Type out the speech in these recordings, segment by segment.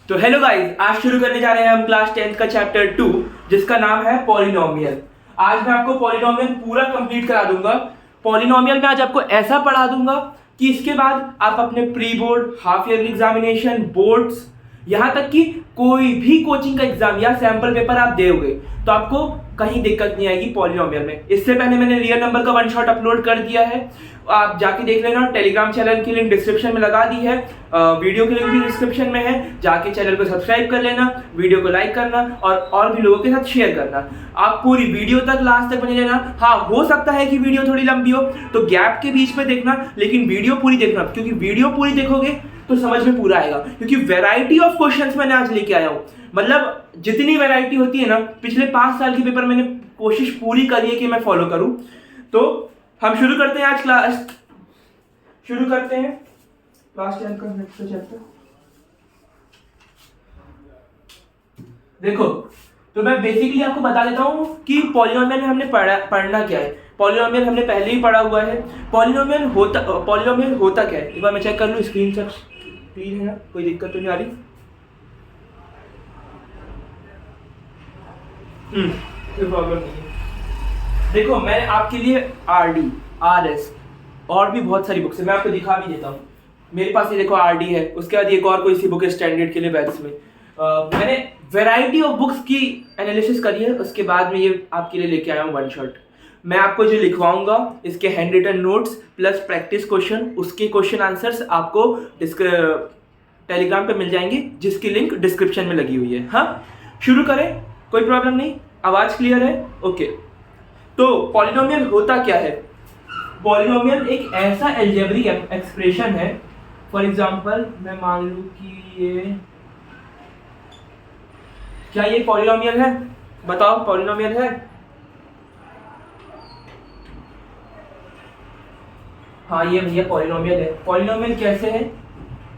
तो hello guys, आज शुरू करने जा रहे हैं हम क्लास 10th का चैप्टर 2 जिसका नाम है पॉलिनोमियल। आज मैं आपको पॉलिनोमियल पूरा कंप्लीट करा दूंगा। पॉलिनोमियल में आज आपको ऐसा पढ़ा दूंगा कि इसके बाद आप अपने pre board, half yearly examination, boards, यहाँ तक कि कोई भी कोचिंग का एग्जाम या सैंपल पेपर आप दोगे तो आपको कहीं दिक्कत नहीं आएगी पॉलिनोमियल में। इससे पहले मैंने रियल नंबर का वन शॉट अपलोड कर दिया है, आप जाके देख लेना। टेलीग्राम चैनल की लिंक डिस्क्रिप्शन में लगा दी है, वीडियो की लिंक भी डिस्क्रिप्शन में है। जाके चैनल को सब्सक्राइब कर लेना, वीडियो को लाइक करना और भी लोगों के साथ शेयर करना। आप पूरी वीडियो तक लास्ट तक बने रहना। हाँ, हो सकता है कि वीडियो थोड़ी लंबी हो तो गैप के बीच में देखना, लेकिन वीडियो पूरी देखना, क्योंकि वीडियो पूरी देखोगे तो समझ में पूरा आएगा। क्योंकि वैरायटी ऑफ क्वेश्चंस मैंने आज लेके आया हूँ, मतलब जितनी वैरायटी होती है ना, पिछले 5 साल के पेपर मैंने कोशिश पूरी करी है कि मैं फॉलो करूं। तो हम शुरू करते हैं, आज क्लास शुरू करते हैं क्लास 10 का नेक्स्ट चैप्टर। देखो, तो मैं बेसिकली आपको बता देता हूं कि पॉलिनोमियल में हमने पढ़ना क्या है। पॉलिनोमियल हमने पहले ही पढ़ा हुआ है। पॉलिनोमियल होता क्या है, एक बार मैं चेक कर लूं। स्क्रीन से क्लियर है ना, कोई दिक्कत तो नहीं आ रही? कोई प्रॉब्लम नहीं है। देखो, मैंने आपके लिए RD, RS और भी बहुत सारी बुक्स है, मैं आपको दिखा भी देता हूँ। मेरे पास ये देखो RD है, उसके बाद एक और कोई सी बुक है स्टैंडर्ड के लिए मैथ्स में। मैंने वैरायटी ऑफ बुक्स की एनालिसिस करी है, उसके बाद में ये आपके लिए लेके आया हूँ वन शॉट। मैं आपको जो लिखवाऊंगा इसके hand written notes plus practice question, उसके क्वेश्चन आंसर्स आपको टेलीग्राम पे मिल जाएंगे, जिसकी लिंक डिस्क्रिप्शन में लगी हुई है। हाँ, शुरू करें, कोई प्रॉब्लम नहीं, आवाज क्लियर है? ओके। तो पॉलिनोमियल होता क्या है? पॉलिनोमियल एक ऐसा अलजेब्रिक एक्सप्रेशन है। फॉर एग्जांपल मैं मान लूं कि ये, क्या ये पॉलिनोमियल है? बताओ, पॉलिनोमियल है? हाँ, ये भैया पॉलिनोमियल है। पॉलिनोमियल कैसे है?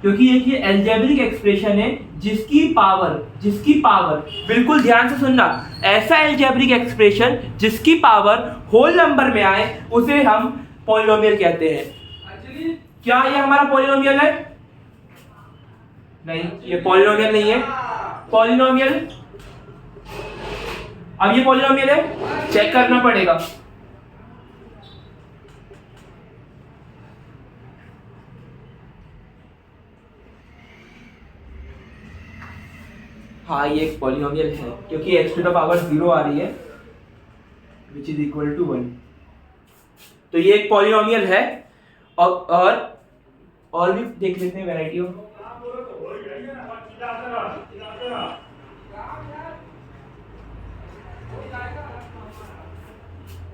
क्योंकि ये अलजेब्रिक एक्सप्रेशन है जिसकी पावर बिल्कुल ध्यान से सुनना, ऐसा अलजेब्रिक एक्सप्रेशन जिसकी पावर होल नंबर में आए उसे हम पॉलिनोमियल कहते हैं। क्या ये हमारा पॉलिनोमियल है? नहीं, ये पॉलिनोमियल नहीं है। पॉलिनोमियल, अब ये पॉलिनोमियल है, चेक करना पड़ेगा। हाँ, ये एक पॉलिनोमियल है क्योंकि x टू द पावर 0 आ रही है विच इज इक्वल टू 1। तो ये एक पॉलिनोमियल है। और भी देख लेते हैं वैरायटी ऑफ।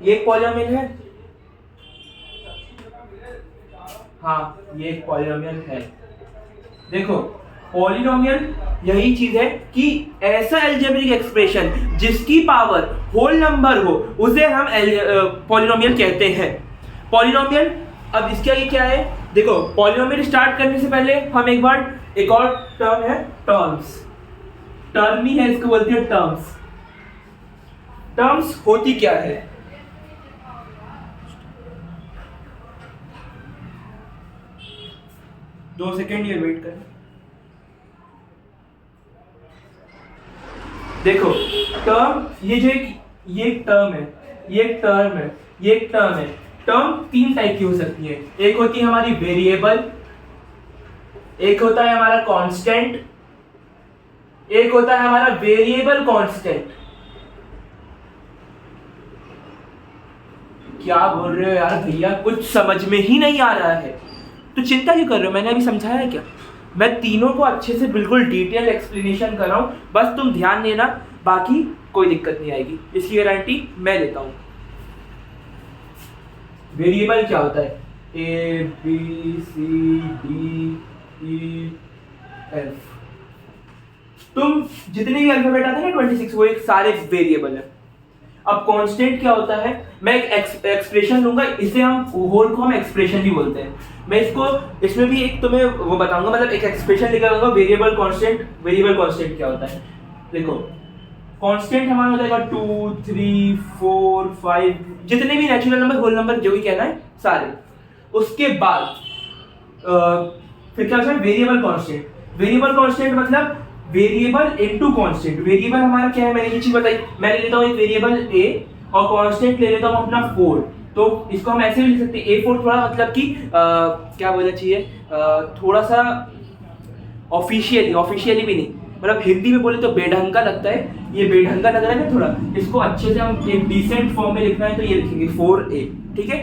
ये एक पॉलिनोमियल है। हाँ, ये एक पॉलिनोमियल है। देखो, पॉलिनोमियल यही चीज है कि ऐसा अलजेब्रिक एक्सप्रेशन जिसकी पावर होल नंबर हो उसे हम पॉलिनोमियल कहते हैं। पॉलिनोमियल, अब इसका ये क्या है? देखो, पॉलिनोमियल स्टार्ट करने से पहले हम एक और टर्म है टर्म्स। टर्म ही है, इसको बोलते हैं टर्म्स। टर्म्स होती क्या है? 2 सेकेंड ये वेट करें। देखो, टर्म, ये एक टर्म है, ये एक टर्म है, ये एक टर्म है। टर्म 3 टाइप की हो सकती है। एक होती है हमारी वेरिएबल, एक होता है हमारा कांस्टेंट, एक होता है हमारा वेरिएबल कांस्टेंट। क्या बोल रहे हो यार भैया, कुछ समझ में ही नहीं आ रहा है तो चिंता क्यों कर रहे हो? मैंने अभी समझाया क्या? मैं तीनों को अच्छे से बिल्कुल डिटेल एक्सप्लेनेशन कर रहा हूं, बस तुम ध्यान देना, बाकी कोई दिक्कत नहीं आएगी, इसकी गारंटी मैं लेता हूं। वेरिएबल क्या होता है? A B C D E F, तुम जितने भी अल्फाबेट आते हैं ना 26, वो एक सारे वेरिएबल है। अब कांस्टेंट क्या होता है? मैं एक एक्सप्रेशन लूंगा, इसे हम होल को हम एक्सप्रेशन भी बोलते हैं। मैं इसमें भी एक तुम्हें वो बताऊंगा, मतलब एक एक्सप्रेशन लेकर आऊंगा वेरिएबल कांस्टेंट। वेरिएबल कांस्टेंट क्या होता है? देखो, कांस्टेंट हमारा हो जाएगा 2 3 4 5, जितने भी नेचुरल नंबर, होल नंबर, जो भी कहना है सारे। उसके बाद फिर क्या होता है? Variable constant. वेरिएबल कांस्टेंट मतलब वेरिएबल इनटू कांस्टेंट। वेरिएबल हमारा क्या है, मैंने ये चीज बताई। मैं ले लेता हूँ एक वेरिएबल a और कांस्टेंट ले लेता हूँ अपना 4। तो इसको हम ऐसे भी लिख सकते हैं a4, थोड़ा मतलब कि क्या बोलना चाहिए, थोड़ा सा ऑफिशियली भी नहीं, मतलब हिंदी में बोले तो बेढंगा लगता है। ये बेढंगा लग रहा है ना थोड़ा, इसको अच्छे से हम एक डिसेंट फॉर्म में लिखना है तो ये लिखेंगे 4a। ठीक है,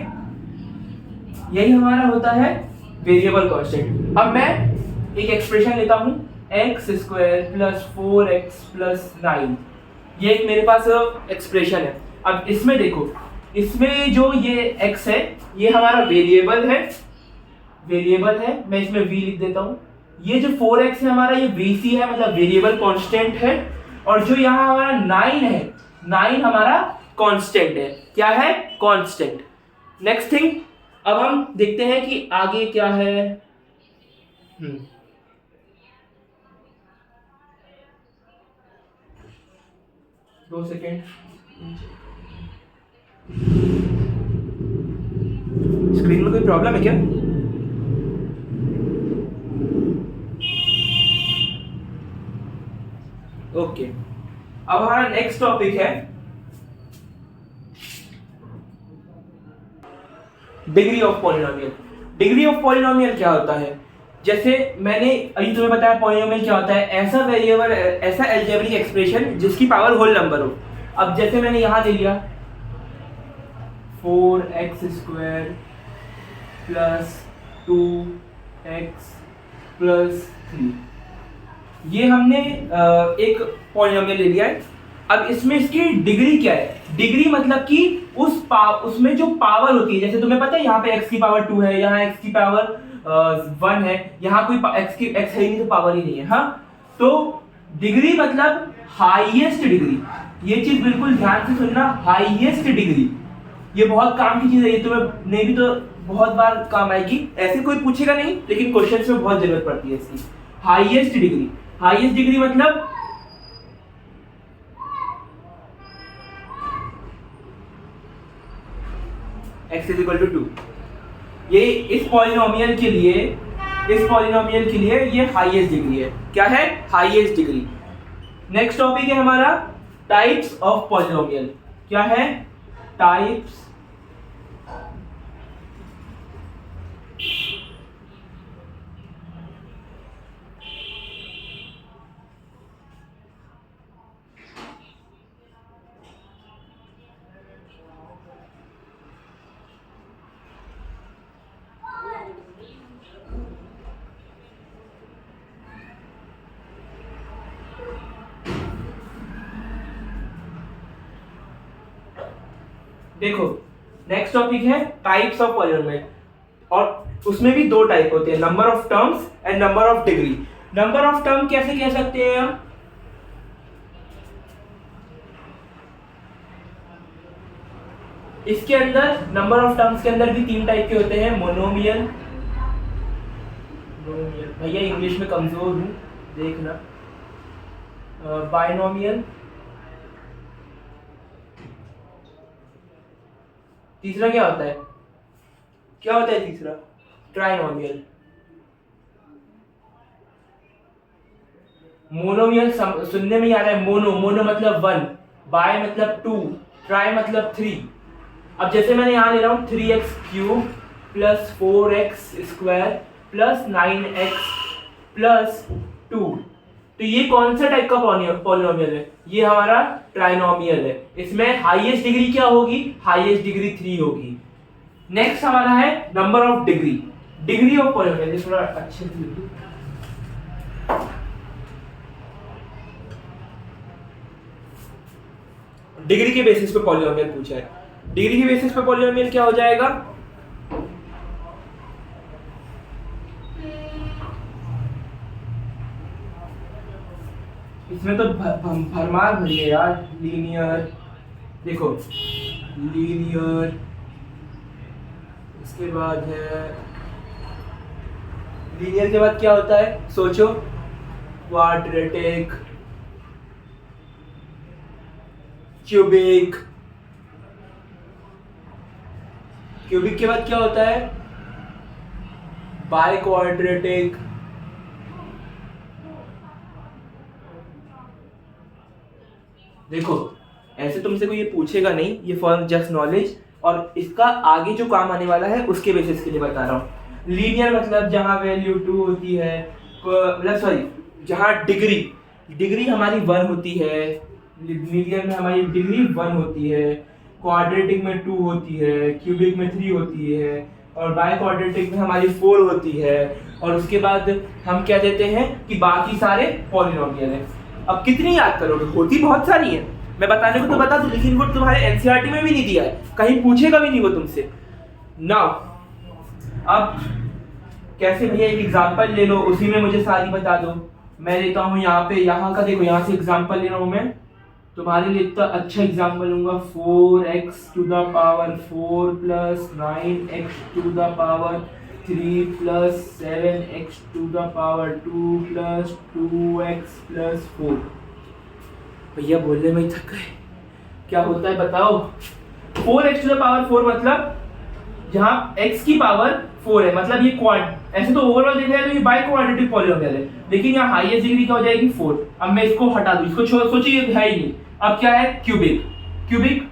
यही हमारा होता है वेरिएबल कांस्टेंट। अब मैं एक एक्सप्रेशन लेता हूँ x square plus 4x plus 9। ये एक मेरे पास एक्सप्रेशन है। अब इसमें देखो, इसमें जो ये x है ये हमारा वेरिएबल है, मैं इसमें v लिख देता हूँ। ये जो 4x है हमारा ये vc है, मतलब वेरिएबल कांस्टेंट है। और जो यहाँ हमारा 9 है, 9 हमारा कांस्टेंट है। क्या है? कांस्टेंट। नेक्स्ट थिंग, अब हम देखते हैं कि आगे क्या है। 2 सेकेंड, स्क्रीन में कोई प्रॉब्लम है क्या? ओके, अब हमारा नेक्स्ट टॉपिक है degree of polynomial. Degree of polynomial क्या होता है? जैसे मैंने अभी तुम्हें बताया पॉलिनोमियल क्या होता है, ऐसा वेरिएबल, ऐसा अलजेब्रिक एक्सप्रेशन जिसकी पावर होल नंबर हो। अब जैसे मैंने यहां दे लिया 4x square plus 2x plus 3, ये हमने एक पॉलिनोमियल ले लिया है। अब इसमें इसकी डिग्री क्या है? डिग्री मतलब कि उसमें जो पावर होती है, जैसे तुम्हें पता है यहाँ पे x की पावर 2 है, यहाँ x की पावर 1 है, यहाँ कोई x है ही नहीं तो पावर ही नहीं है। हाँ, तो डिग्री मतलब हाईएस्ट डिग्री। ये चीज बिल्कुल ध्यान से सुनना, हाईएस्ट डिग्री। ये बहुत काम की चीज है, ये तुम्हें नहीं भी तो बहुत बार काम आएगी। ऐसे कोई पूछेगा नहीं, लेकिन क्वेश्चंस में बहुत जरूरत पड़ती है इसकी। हाईएस्ट डिग्री, हाईएस्ट डिग्री मतलब x इज इक्वल टू 2। ये इस पॉलिनोमियल के लिए ये हाईएस्ट डिग्री है। क्या है? Highest degree. नेक्स्ट टॉपिक है हमारा टाइप्स ऑफ पॉलिनोमियल। क्या है? टाइप्स देखो, नेक्स्ट टॉपिक है टाइप्स ऑफ पॉलिनोमियल, और उसमें भी दो टाइप होते हैं, number of terms and number of degree. Number of term कैसे कह सकते हैं हम? इसके अंदर नंबर ऑफ टर्म्स के अंदर भी 3 टाइप के होते हैं, मोनोमियल, भैया इंग्लिश में कमजोर हूं देखना, बाइनोमियल, तीसरा क्या होता है? तीसरा? ट्राइनोमियल। मोनोमियल सुनने में ही आ रहा है, मोनो मतलब 1, बाय मतलब 2, ट्राई मतलब 3। अब जैसे मैंने यहां ले रहा हूं 3x cube plus 4x square plus 9x plus 2, तो ये कौन सा टाइप का पॉलिनोमियल है? ये हमारा ट्राइनोमियल है। इसमें हाईएस्ट डिग्री क्या होगी? हाईएस्ट डिग्री 3 होगी। नेक्स्ट हमारा है number of degree, degree of polynomial. थोड़ा अच्छे से लिख दो। डिग्री के बेसिस पे पॉलिनोमियल पूछा है। डिग्री के बेसिस पे पॉलिनोमियल क्या हो जाएगा? इसमें तो भरमार भरी है यार। लीनियर, देखो लीनियर, इसके बाद है लीनियर के बाद क्या होता है? सोचो, क्वाड्रेटिक, क्यूबिक, क्यूबिक के बाद क्या होता है? बाई क्वाड्रेटिक, देखो ऐसे तुमसे कोई ये पूछेगा नहीं, ये फॉर जस्ट नॉलेज, और इसका आगे जो काम आने वाला है उसके बेसिस के लिए बता रहा हूँ। लीनियर मतलब जहाँ वैल्यू 2 होती है, मतलब सॉरी जहाँ डिग्री हमारी 1 होती है, लीनियर में हमारी डिग्री 1 होती है, क्वाड्रेटिक में 2 होती है, क्यूबिक में 3 होती है, और बाय क्वाड्रेटिक में हमारी 4 होती है, और उसके बाद हम क्या देते हैं कि बाकी सारे पॉलिनोमियल हैं। अब कितनी याद करोगे, होती बहुत सारी है, मैं बताने को तो बता दूं, लेकिन वो तुम्हारे एनसीईआरटी में भी नहीं दिया है, कहीं पूछेगा भी नहीं वो तुमसे। नाउ अब कैसे भैया, एक एग्जांपल ले लो, उसी में मुझे सारी बता दो। मैं लेता हूँ यहाँ पे, यहाँ का देखो, यहाँ से एग्जांपल ले रहा हूँ मैं तुम्हारे लिए, इतना अच्छा एग्जांपल लूंगा। 4x to the power 4 plus 9x to the power 3 plus 7x to the power 2 plus 2x plus 4। भैया बोलने में ही थक गए, क्या होता है बताओ। 4x टू द पावर 4 मतलब जहाँ x की पावर 4 है, मतलब ये क्वाड, ऐसे तो ओवरऑल देखा जाए तो ये बाई क्वाड्रेटिक पॉलिनोमियल है, लेकिन यहाँ हाईएस्ट डिग्री क्या हो जाएगी 4। अब मैं इसको हटा दूं, इसको सोचिए है ही नहीं। अब क्या है क्यूबिक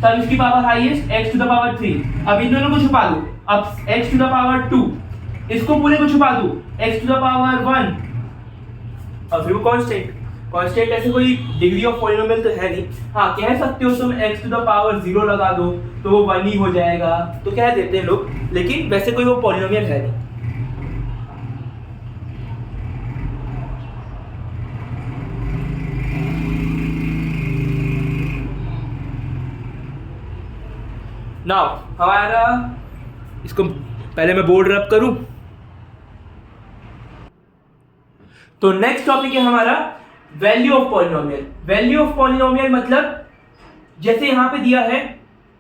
तब इसकी power highest x to the power 3। अब इन दोनों को छुपा दूं, अब x टू द पावर 2, इसको पूरे को छुपा दूं x टू द पावर 1, और फिर वो कांस्टेंट ऐसे कोई डिग्री ऑफ पॉलिनोमियल तो है नहीं। हाँ कह सकते हो तुम x टू द पावर 0 लगा दो तो वो 1 ही हो जाएगा, तो कह देते हैं लोग, लेकिन वैसे कोई वो पॉलिनोमियल है नहीं। नाउ हमारा, इसको पहले मैं बोर्ड रब करूं, तो नेक्स्ट टॉपिक है हमारा value of polynomial. Value of polynomial मतलब जैसे यहां पे दिया है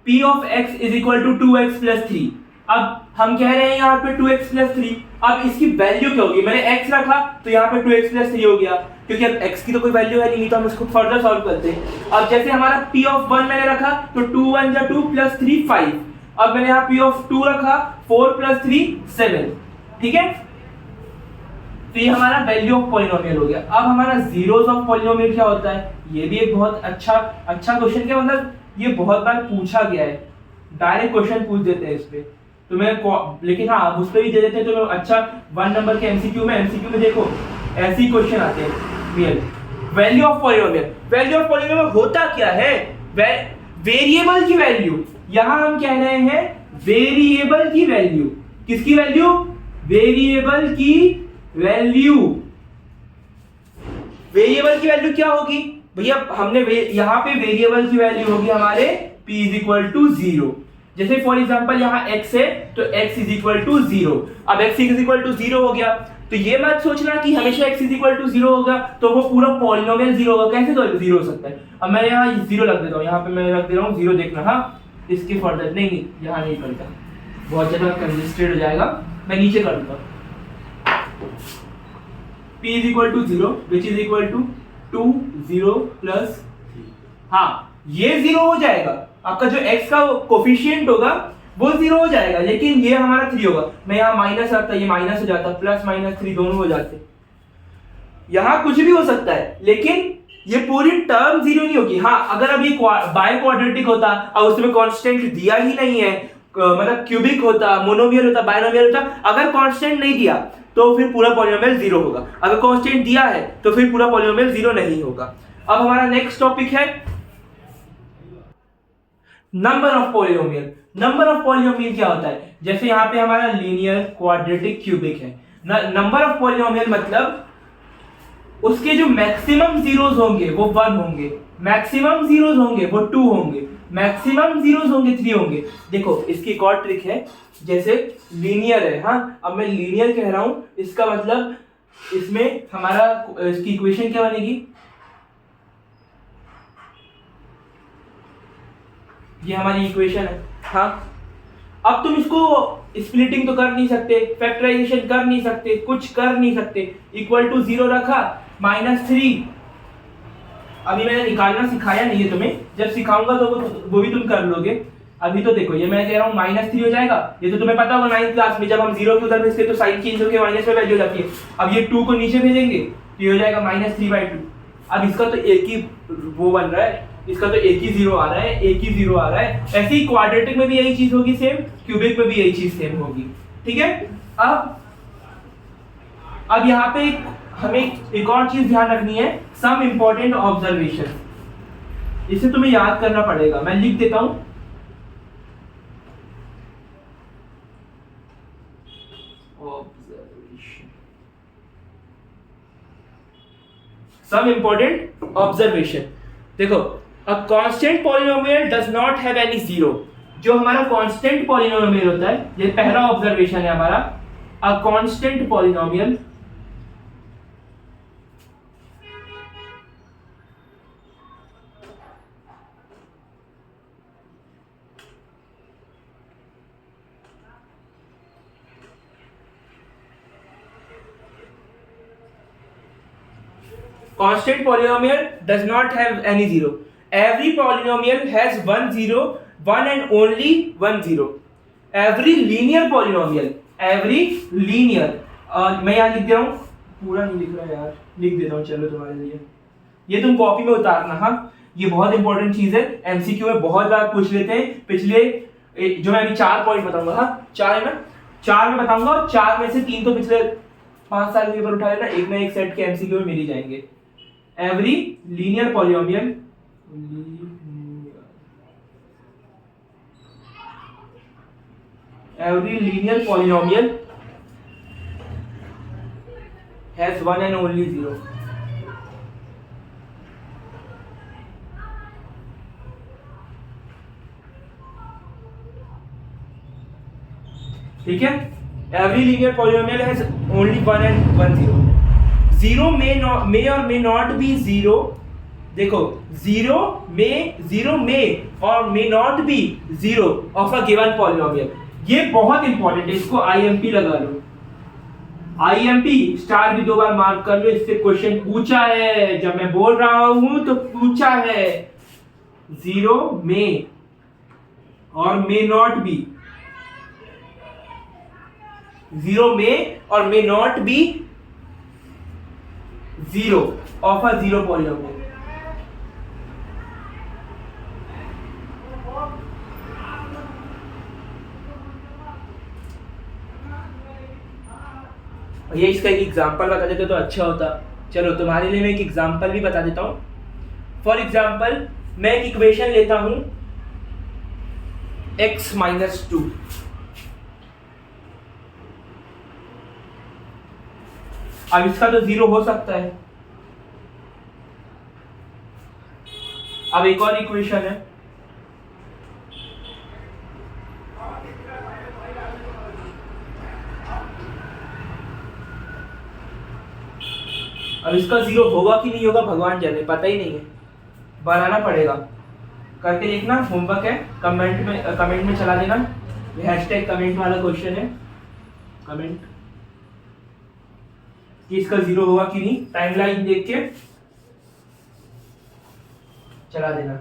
p of x is equal to 2x plus 3। अब हम कह रहे हैं यहाँ पे 2x प्लस 3, अब इसकी वैल्यू क्या होगी, मैंने x रखा तो यहाँ पे 2x प्लस 3 हो गया, क्योंकि अब x की तो कोई वैल्यू है नहीं, तो हम इसको फर्दर सॉल्व करते हैं। अब जैसे हमारा p ऑफ 1 मैंने रखा तो 2 1 जा 2 प्लस 3 5। अब मैंने यहाँ p ऑफ 2 रखा 4 प्लस 3 7, ठीक है। तो ये हमारा वैल्यू ऑफ पॉलिनोमियल हो गया। अब हमारा जीरोस ऑफ पॉलिनोमियल क्या होता है, ये भी एक बहुत अच्छा क्वेश्चन, क्या मतलब ये बहुत बार पूछा गया है, डायरेक्ट क्वेश्चन पूछ देते हैं इस पे, तो मैं लेकिन हाँ उस पे भी दे देते हैं, तो मैं अच्छा 1 नंबर के एमसीक्यू में देखो ऐसे ही क्वेश्चन आते हैं रियल। वैल्यू ऑफ पॉलिनोमियल होता क्या है, वेरिएबल की वैल्यू। यहां हम कह रहे हैं वेरिएबल की वैल्यू, किसकी वैल्यू, वेरिएबल की वैल्यू। वेरिएबल की वैल्यू क्या होगी भैया, हमने यहाँ पे वेरिएबल की वैल्यू होगी हमारे p इज इक्वल टू 0। जैसे फॉर एग्जांपल यहाँ x है तो x इज इक्वल टू 0। अब x इज इक्वल टू 0 हो गया, तो ये मत सोचना कि हमेशा x इज इक्वल टू 0 होगा तो वो पूरा पॉलिनोमियल 0 होगा, कैसे तो 0 हो सकता है। अब मैं यहाँ 0 रख देता हूँ, यहाँ पे मैं रख दे रहा हूँ 0, देखना। हाँ इसके फर्दर नहीं यहाँ नहीं करता, बहुत ज्यादा कंजेस्टेड हो जाएगा, मैं नीचे कर दूंगा। p is equal to 0 which is equal to 2 0 plus 3। हाँ ये 0 हो जाएगा, आपका जो x का कोफिशिएंट होगा वो 0 हो जाएगा, लेकिन ये हमारा 3 होगा। मैं यहाँ माइनस रखता, ये माइनस हो जाता, प्लस माइनस 3 दोनों हो जाते। यहाँ कुछ भी हो सकता है, लेकिन ये पूरी टर्म 0 नहीं होगी। हाँ अगर अब ये बाय क्वाड्रेटिक होता और उसमें कांस्टेंट दिया ही नहीं है, मतलब क्यूबिक होता, मोनोमियल होता, बायनोमियल होता, अगर कांस्टेंट नहीं दिया तो फिर पूरा पॉलिनोमियल 0 होगा, अगर कांस्टेंट दिया है तो फिर पूरा पॉलिनोमियल 0 नहीं होगा। अब हमारा नेक्स्ट टॉपिक है number of polynomial. Number of polynomial क्या होता है, जैसे यहाँ पे हमारा लीनियर, क्वाड्रेटिक, क्यूबिक है। नंबर ऑफ पॉलिनोमियल मतलब उसके जो मैक्सिमम जीरोस होंगे वो 1 होंगे, मैक्सिमम जीरोस होंगे वो 2 होंगे, मैक्सिमम जीरोस होंगे 3 होंगे। देखो इसकी एक और ट्रिक है, जैसे लीनियर है, हाँ अब मैं लीनियर कह रहा हूं, इसका मतलब इसमें हमारा इसकी इक्वेशन क्या बनेगी, ये हमारी इक्वेशन है। हाँ अब तुम इसको स्प्लिटिंग तो कर नहीं सकते, फैक्टराइजेशन कर नहीं सकते, कुछ कर नहीं सकते। इक्वल टू 0 रखा, -3, अभी मैंने निकालना सिखाया नहीं है तुम्हें, जब सिखाऊंगा तो वो भी तुम कर लोगे। अभी तो देखो ये मैं कह रहा हूँ -3 हो जाएगा, ये तो तुम्हें पता होगा 9th क्लास में जब हम 0 के उधर भेजते तो साइन चेंज होकर माइनस में वैल्यू हो जाती है। अब ये 2 को नीचे भेजेंगे तो ये हो जाएगा -3/2, अब इसका तो एक ही वो बन रहा है, इसका तो एक ही जीरो आ रहा है, एक ही जीरो आ रहा है। ऐसे ही क्वाड्रेटिक में भी यही चीज होगी सेम, क्यूबिक में भी यही चीज सेम होगी। ठीक है। अब यहाँ पे हमें एक और चीज ध्यान रखनी है, सम इंपॉर्टेंट ऑब्जर्वेशन। इसे तुम्हें याद करना पड़ेगा, मैं लिख देता हूं। Some important observation. देखो, a constant polynomial does not have any zero. जो हमारा कांस्टेंट पॉलिनोमियल होता है, ये पहला ऑब्जर्वेशन है हमारा। अ constant polynomial constant polynomial does not have any zero. Every polynomial has one zero, one and only one zero. Every linear polynomial, every linear, मैं यहाँ लिख दे रहा हूँ, पूरा नहीं लिख रहा यार, लिख देता हूँ चलो तुम्हारे लिए। ये तुम कॉपी में उतारना। हाँ, ये बहुत इंपॉर्टेंट चीज है, एमसीक्यू में बहुत बार पूछ लेते हैं। पिछले जो मैं अभी 4 पॉइंट बताऊंगा, हाँ 4 है ना, 4 में बताऊंगा, और 4 में से 3 तो पिछले 5 साल के पेपर उठा लेना, एक ना एक सेट के एमसीक्यू में मिल ही जाएंगे। Every linear polynomial has one and only zero. ठीक है, every linear polynomial has only one and one zero. Zero may और may not be जीरो। देखो, जीरो में और may not be zero of a given polynomial. ये बहुत important है, इसको आईएमपी लगा लो। आईएमपी स्टार भी 2 बार मार्क कर लो, इससे क्वेश्चन पूछा है, जब मैं बोल रहा हूं तो पूछा है। जीरो में और may not be, जीरो में और may not be zero of a zero polynomial. ये इसका एक एग्जांपल बता देते तो अच्छा होता। चलो तुम्हारे लिए मैं एक एग्जांपल भी बता देता हूं। फॉर एग्जांपल, मैं एक इक्वेशन लेता हूं x-2। अब इसका तो जीरो हो सकता है। अब एक और इक्वेशन है, अब इसका जीरो होगा कि नहीं होगा भगवान जाने, पता ही नहीं है, बनाना पड़ेगा। करके देखना, होमवर्क है, कमेंट में चला देना। हैशटैग कमेंट वाला क्वेश्चन है, कमेंट कि इसका जीरो होगा कि नहीं, टाइमलाइन देख के चला देना।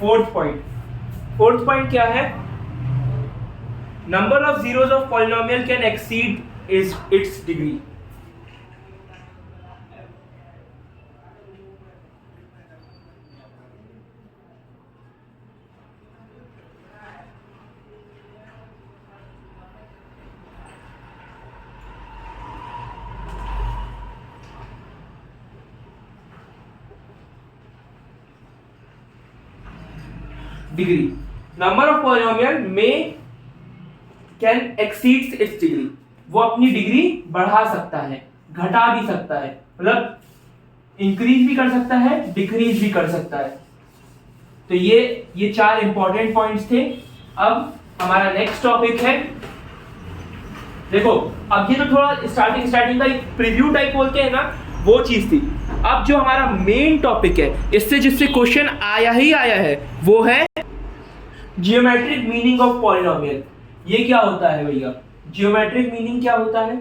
फोर्थ पॉइंट क्या है? Number of zeros of polynomial can exceed it's degree. Degree, number of polynomial में कैन एक्सीड्स इट्स डिग्री। वो अपनी डिग्री बढ़ा सकता है, घटा भी सकता है, मतलब इंक्रीज भी कर सकता है, डिक्रीज भी कर सकता है। तो ये 4 इंपॉर्टेंट पॉइंट्स थे। अब हमारा नेक्स्ट टॉपिक है, देखो अब ये तो थोड़ा स्टार्टिंग का एक प्रीव्यू टाइप बोलते हैं ना, वो चीज थी। अब जो हमारा मेन टॉपिक है, इससे जिससे क्वेश्चन आया है, वो है जियोमेट्रिक मीनिंग ऑफ पॉलिनोमियल। ये क्या होता है भैया? जियोमेट्रिक मीनिंग क्या होता है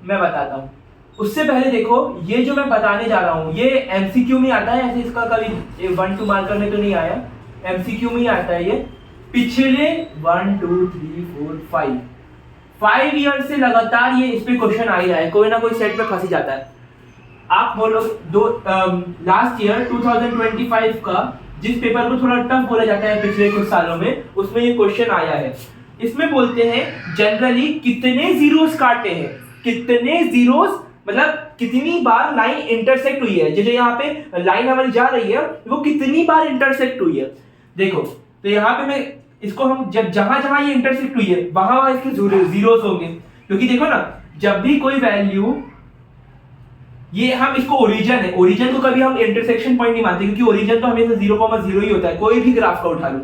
मैं बताता हूँ। उससे पहले देखो, ये जो मैं बताने जा रहा हूँ ये एमसीक्यू में आता है, ऐसे इसका कभी 1-2 मार्कर में तो नहीं आया, एमसीक्यू में ही आता है ये। पिछले 1 2 3 4 5 ईयर से लगातार ये इस पे क्वेश्चन आ ही रहा है, कोई ना कोई सेट पे फंस ही जाता है। आप बोलो लास्ट ईयर 2025 का जिस पेपर को थोड़ा टफ बोला जाता है पिछले कुछ सालों में, उसमें ये क्वेश्चन आया है। इसमें बोलते हैं जनरली कितने जीरोस काटे हैं, कितने जीरोस मतलब कितनी बार लाइन इंटरसेक्ट हुई है, जो यहाँ पे लाइन हमारी जा रही है वो कितनी बार इंटरसेक्ट हुई है। देखो तो यहाँ पे मैं इसको हम जब जहां जहां ये इंटरसेक्ट हुई है वहां इसके जीरोस होंगे, क्योंकि देखो ना जब भी कोई वैल्यू, ये हम इसको ओरिजिन है, ओरिजिन को कभी हम इंटरसेक्शन पॉइंट नहीं मानते, क्योंकि ओरिजिन तो हमेशा 0,0 ही होता है, कोई भी ग्राफ का उठा लो।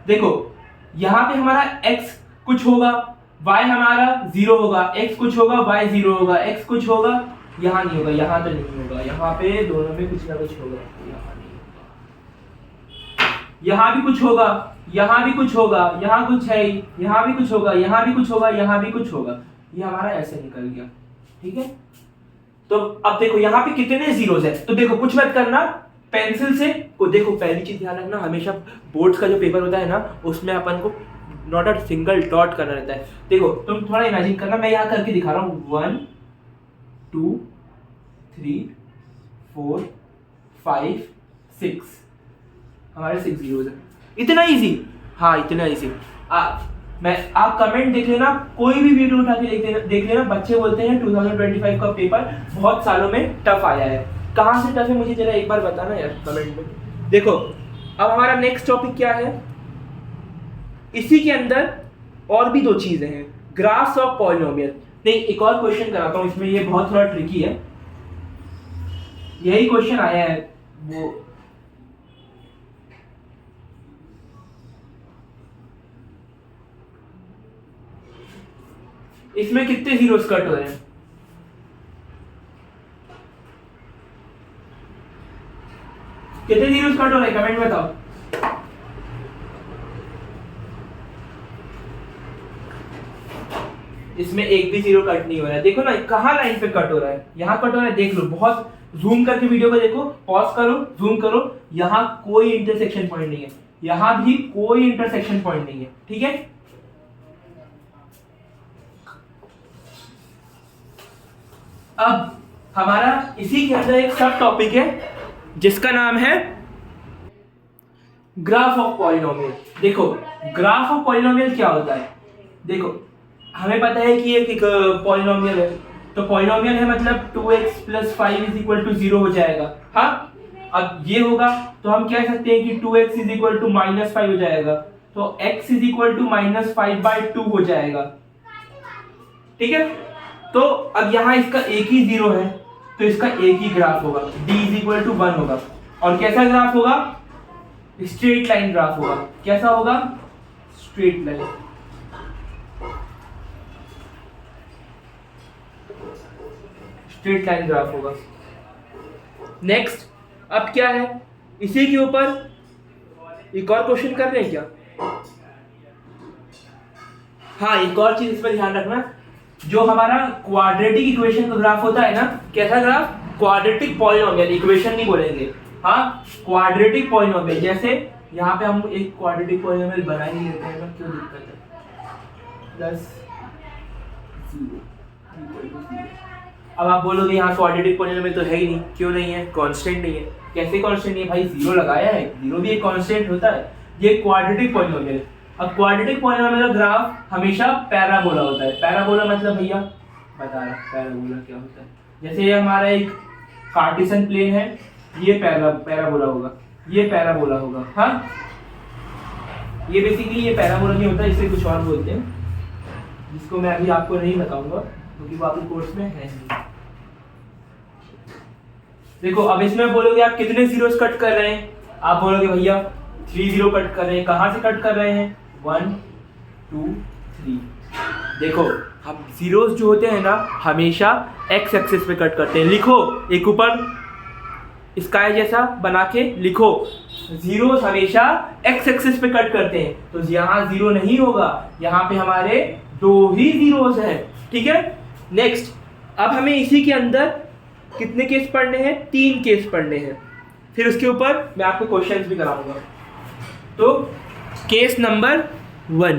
देखो यहाँ पे हमारा x कुछ होगा, y हमारा 0 होगा, x कुछ होगा, y 0 होगा, x कुछ होगा, यहाँ नहीं होगा, यहाँ तो नहीं होगा, यहाँ पे दोनों में कुछ ना कुछ होगा, यहाँ नहीं होगा, यहाँ भी कुछ होगा, यहाँ भी कुछ होगा, यहाँ कुछ है, यहाँ भी कुछ होगा, यहाँ भी कुछ होगा, यहाँ भी कुछ होगा, ये हमारा ऐसे निकल गया। ठीक है, तो अब देखो यहाँ पे कितने जीरोस है, तो देखो कुछ मत करना, पेंसिल से को देखो, पहली चीज ध्यान रखना, हमेशा बोर्ड्स का जो पेपर होता है ना उसमें अपन को नॉट अ सिंगल डॉट करना रहता है। देखो तुम थोड़ा इमेजिन करना, मैं यहाँ करके दिखा रहा हूँ 1 2 3 4 5 6, हमारे 6 जीरोस है। इतना इजी, हाँ इतना इजी। आप कमेंट देख लेना, कोई भी वीडियो उठा के देख लेना, बच्चे बोलते हैं 2025 का पेपर बहुत सालों में टफ आया है। कहाँ से टफ है मुझे जरा एक बार बताना यार कमेंट में। देखो अब हमारा नेक्स्ट टॉपिक क्या है, इसी के अंदर और भी 2 चीजें हैं, ग्राफ्स ऑफ पॉलिनोमियल। नहीं, एक और क्वेश्चन कराता हूँ इसमें, ये बहुत थोड़ा ट्रिकी है, यही क्वेश्चन आया है वो, इसमें कितने जीरोस कट हो रहे हैं, कितने जीरोस कट हो रहे हैं कमेंट में बताओ। इसमें एक भी जीरो कट नहीं हो रहा है, देखो ना कहाँ लाइन पे कट हो रहा है, यहाँ कट हो रहा है, देख लो, बहुत जूम करके वीडियो को देखो, पॉज करो, जूम करो, यहाँ कोई इंटरसेक्शन पॉइंट नहीं है, यहाँ भी कोई इंटरसेक्शन पॉइंट नहीं है। ठीक है, अब हमारा इसी के अंदर एक सब टॉपिक है जिसका नाम है ग्राफ ऑफ पॉलिनोमियल। देखो ग्राफ ऑफ पॉलिनोमियल क्या होता है, देखो हमें पता है कि एक पॉलिनोमियल है, तो पॉलिनोमियल है मतलब 2x + 5 = 0 हो जाएगा। हाँ, अब ये होगा तो हम कह सकते हैं कि 2x = -5 हो जाएगा, तो x = -5/2 हो जाएगा। ठीक है, तो अब यहाँ इसका एक ही 0 है, तो इसका एक ही ग्राफ होगा, d = 1 होगा। और कैसा ग्राफ होगा, स्ट्रेट लाइन ग्राफ होगा। कैसा होगा, straight line. Straight line graph होगा। नेक्स्ट अब क्या है, इसी के ऊपर एक और क्वेश्चन कर रहे हैं क्या। हाँ, एक और चीज इस पर ध्यान रखना, जो हमारा क्वाड्रेटिक इक्वेशन का ग्राफ होता है ना, कैसा ग्राफ, क्वाड्रेटिक पॉलिनोमियल, इक्वेशन नहीं बोलेंगे, हाँ क्वाड्रेटिक पॉलिनोमियल। जैसे यहाँ पे हम एक क्वाड्रेटिक पॉलिनोमियल बना ही लेते हैं ना, क्यों दिक्कत है, +0 अब आप बोलोगे यहाँ क्वाड्रेटिक पॉलिनोमियल तो है ही नहीं, क्यों नहीं है, कांस्टेंट नहीं है। कैसे कांस्टेंट नहीं है भाई, 0 लगाया है, 0 भी एक कांस्टेंट होता है, ये क्वाड्रेटिक पॉलिनोमियल। अब क्वाड्रेटिक पॉलिनोमियल का ग्राफ हमेशा पैराबोला होता है। पैराबोला मतलब भैया बता रहा, पैराबोला क्या होता है, जैसे ये हमारा एक कार्टेशियन प्लेन है, ये पैराबोला होगा, ये पैराबोला होगा। हाँ, ये बेसिकली ये पैराबोला नहीं होता, इसे कुछ और बोलते हैं, जिसको मैं अभी आपको नहीं बताऊंगा क्योंकि वो आपके कोर्स में है नहीं। देखो अब इसमें बोलोगे आप कितने जीरोस कट कर रहे हैं, आप बोलोगे भैया 3 जीरो कट कर रहे हैं। कहाँ से कट कर रहे हैं, 1 2 3। देखो हम जीरोस जो होते हैं ना हमेशा एक्स एक्सिस पे कट करते हैं। लिखो एक ऊपर स्काई जैसा बना के लिखो, जीरोस हमेशा एक्स एक्सिस पे कट करते हैं, तो यहाँ 0 नहीं होगा, यहाँ पे हमारे 2 ही जीरोस हैं। ठीक है, नेक्स्ट अब हमें इसी के अंदर कितने केस पढ़ने हैं, 3 केस पढ़ने हैं, फिर उसके ऊपर मैं आपको क्वेश्चंस भी कराऊंगा। तो केस नंबर 1,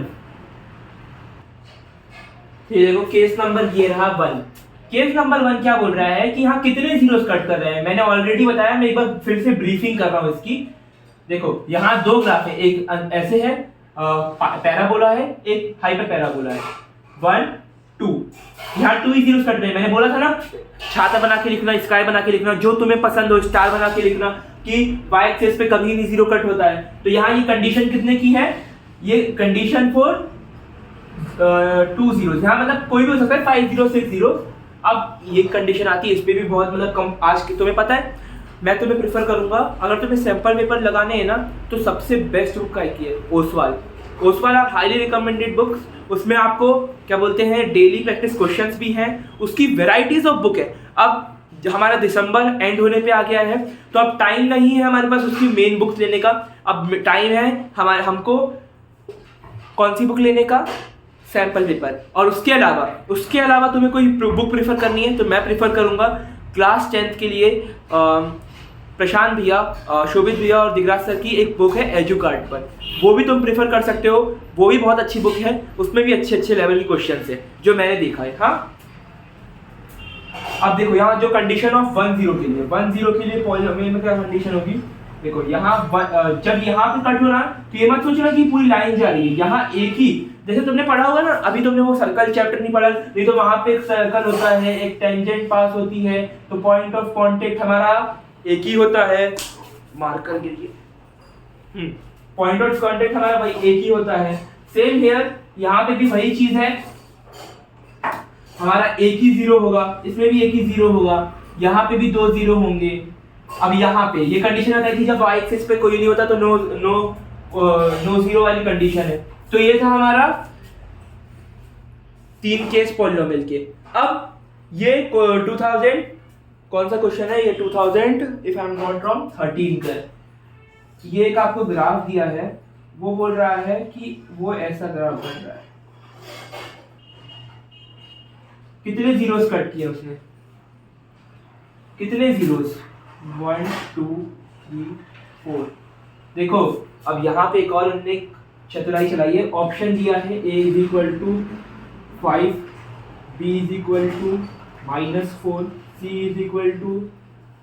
ये देखो केस नंबर ये रहा 1। केस नंबर 1 क्या बोल रहा है कि यहाँ कितने जीरोस कट कर रहे हैं। मैंने ऑलरेडी बताया, मैं एक बार फिर से ब्रीफिंग कर रहा हूँ इसकी। देखो यहाँ दो ग्राफ है, एक ऐसे है पैराबोला है, एक हाइपर पैराबोला है, 1 2। यहाँ 2 ही जीरोस कट रहे हैं। मैंने बोला था ना छाता बना के लिखना, स्काई बना के लिखना, जो तुम्हें पसंद हो, स्टार बना के लिखना कि वाई एक्सिस पे कभी नहीं जीरो कट होता है। तो यहाँ ये कंडीशन कितने की है, ये कंडीशन फॉर 2 जीरोस, यहाँ मतलब कोई भी हो सकता है 5 0 6 0। अब ये कंडीशन आती है, इस पे भी बहुत मतलब कम आज की तुम्हें पता है। मैं तुम्हें प्रेफर करूंगा अगर तुम्हें सैंपल पेपर लगाने हैं ना तो सबसे बेस्ट बुक काय की है, Oswaal are highly recommended books. उसमें आपको क्या बोलते हैं डेली प्रैक्टिस क्वेश्चंस भी हैं, उसकी वेराइटीज ऑफ बुक है। अब हमारा दिसंबर एंड होने पे आ गया है तो अब टाइम नहीं है हमारे पास उसकी मेन बुक्स लेने का, अब टाइम है हमको कौन सी बुक लेने का, सैंपल पेपर। और उसके अलावा तुम्हें कोई बुक प्रेफर करनी है तो मैं प्रेफर करूंगा क्लास 10th के लिए प्रशांत भैया, शोभित भैया और दिगराज सर की एक बुक है एजुकार्ट पर, वो भी तुम प्रेफर कर सकते हो। वो भी बहुत अच्छी बुक है, उसमें भी अच्छे लेवल के क्वेश्चंस है जो मैंने देखा है। हाँ, अब देखो यहाँ जो कंडीशन ऑफ 1 0 के लिए पॉलिनोमियल में क्या कंडीशन होगी। देखो यहाँ जब यहाँ पे कट हो रहा तो ये मत सोचना कि पूरी लाइन जा रही है, यहाँ एक ही, जैसे तुमने पढ़ा होगा ना, अभी तुमने वो सर्कल चैप्टर नहीं पढ़ा, नहीं तो वहां पे एक सर्कल होता है, एक टेंजेंट पास होती है, तो पॉइंट ऑफ कांटेक्ट हमारा एक ही होता है, मार्कर के लिए पॉइंट ऑफ कांटेक्ट हमारा भाई एक ही होता है। सेम हियर, यहाँ पे भी वही चीज है, हमारा एक ही जीरो होगा, इसमें भी एक ही जीरो होगा, यहाँ पे भी 2 जीरो होंगे। अब यहाँ पे ये कंडीशन आता है कि जब y एक्सिस पे कोई नहीं होता तो नो जीरो वाली कंडीशन है। तो ये था हमारा 3 केस पॉलिनोमियल के। अब ये 2000 कौन सा क्वेश्चन है, ये 2000 if I am not wrong 13 का। ये एक आपको ग्राफ दिया है, वो बोल रहा है कि वो ऐसा ग्राफ बन रहा है, कितने जीरोस कट किए उसने, कितने जीरोस, 1 2 3 4। देखो अब यहाँ पे एक और उन्होंने चतुराई चलाई है, ऑप्शन दिया है a is equal to 5, b is equal to -4, c is equal to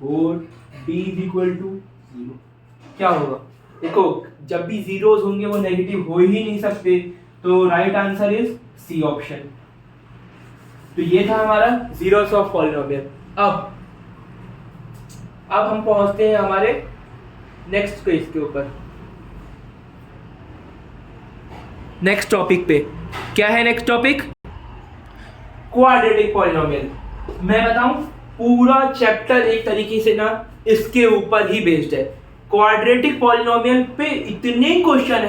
4, d is equal to 0। क्या होगा, देखो जब भी जीरोस होंगे वो नेगेटिव हो ही नहीं सकते, तो right answer is C option. तो ये था हमारा जीरोस ऑफ पॉलिनोमियल। अब हम पहुंचते हैं हमारे नेक्स्ट पेज के ऊपर, नेक्स्ट टॉपिक पे। क्या है नेक्स्ट टॉपिक, क्वाड्रेटिक पॉलिनोमियल। मैं बताऊं पूरा चैप्टर एक तरीके से ना इसके ऊपर ही बेस्ड है। क्वाड्रेटिक पॉलिनोमियल पे इतने क्वेश्चन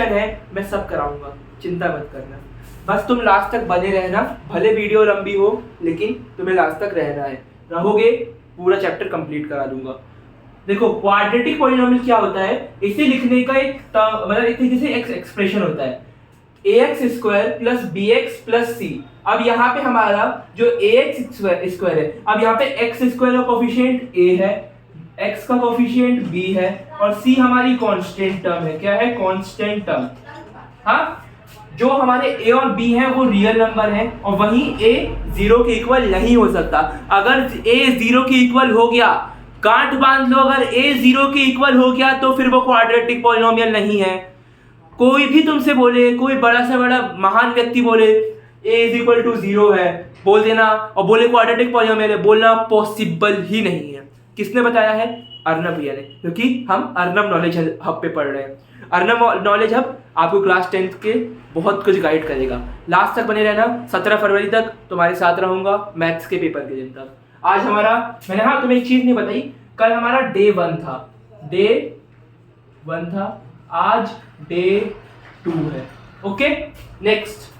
है मैं सब कराऊंगा, चिंता मत करना, बस तुम लास्ट तक बने रहना। भले वीडियो लंबी हो लेकिन तुम्हें लास्ट तक रहना है, रहोगे पूरा चैप्टर कंप्लीट करा दूंगा। देखो क्वाड्रेटिक पॉलिनोमियल क्या होता है, इसे लिखने का एक मतलब एक तरीके से एक्सप्रेशन होता है ax² + bx + c। अब यहाँ पे हमारा जो ax² है, अब यहाँ पे x² का कोफिशिएंट a है, x का कोफिशिएंट b है और c हमारी कांस्टेंट टर्म है। क्या है, कांस्टेंट टर्म। हाँ, जो हमारे a और b हैं वो रियल नंबर हैं और वहीं a 0 के इक्वल नहीं हो सकता। अगर a 0 के इक्वल हो गया, गांठ बांध लो, अगर a 0 के इक्वल हो गया तो फिर वो क्वाड्रेटिक पॉलिनोमियल नहीं है। कोई भी तुमसे बोले, कोई बड़ा से बड़ा महान व्यक्ति बोले a = 0 है, बोल देना, और बोले क्वाड्रेटिक पॉलिनोमियल है, बोलना पॉसिबल ही नहीं है। किसने बताया है, अर्नब भैया ने, क्योंकि हम अर्नब नॉलेज हब पे पढ़ रहे हैं। अर्नब नॉलेज हब आपको क्लास 10th के बहुत कुछ गाइड करेगा। लास्ट तक बने रहना, 17 फरवरी तक तुम्हारे साथ रहूंगा मैथ्स के पेपर के दिन तक। आज हमारा, मैंने हाँ तुम्हें एक चीज नहीं बताई, कल हमारा डे 1 था, आज डे 2 है। ओके, नेक्स्ट,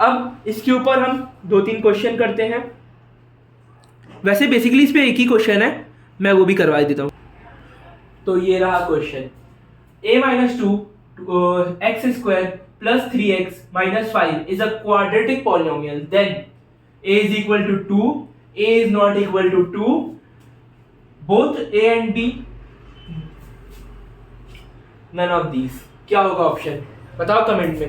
अब इसके ऊपर हम 2-3 क्वेश्चन करते हैं। वैसे बेसिकली इस पे एक ही क्वेश्चन है, मैं वो भी करवा देता हूँ। तो ये रहा question, a - 2 x² + 3x - 5 is a quadratic polynomial, then a is equal to 2, a is not equal to 2, both a and b, none of these। क्या होगा ऑप्शन, बताओ कमेंट में,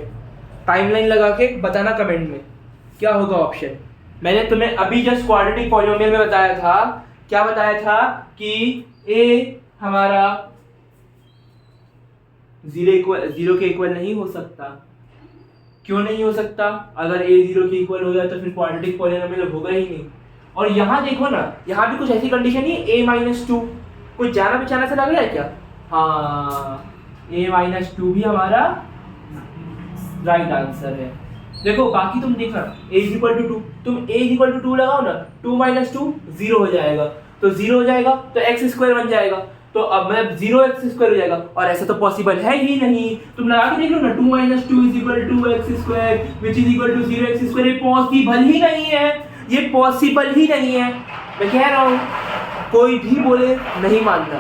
टाइमलाइन लगा के बताना कमेंट में क्या होगा ऑप्शन। मैंने तुम्हें अभी जस्ट क्वाड्रेटिक पॉलिनोमियल में बताया था, क्या बताया था कि ए हमारा जीरो के इक्वल नहीं हो सकता। क्यों नहीं हो सकता? अगर ए 0 के इक्वल हो जाए तो फिर क्वाड्रेटिक पॉलिनोमियल होगा ही नहीं। और यहाँ देखो ना, यहाँ भी कुछ ऐसी कंडीशन ही a-2, कुछ जाना पहचाना से लग रहा है क्या? हाँ, a-2 भी हमारा राइट आंसर है। देखो बाकी तुम देखना, a=2, तुम a=2 लगाओ ना, 2 - 2 0 हो जाएगा, तो 0 हो जाएगा तो x² बन जाएगा, तो अब मतलब 0x² हो जाएगा, और ऐसा तो पॉसिबल है ही नहीं। तुम लगा के देख लो ना, 2 - 2 = x² which is equal to 0x², ये पॉसिबल ही नहीं है, ये पॉसिबल ही नहीं है। मैं कह रहा हूँ, कोई भी बोले नहीं मानना।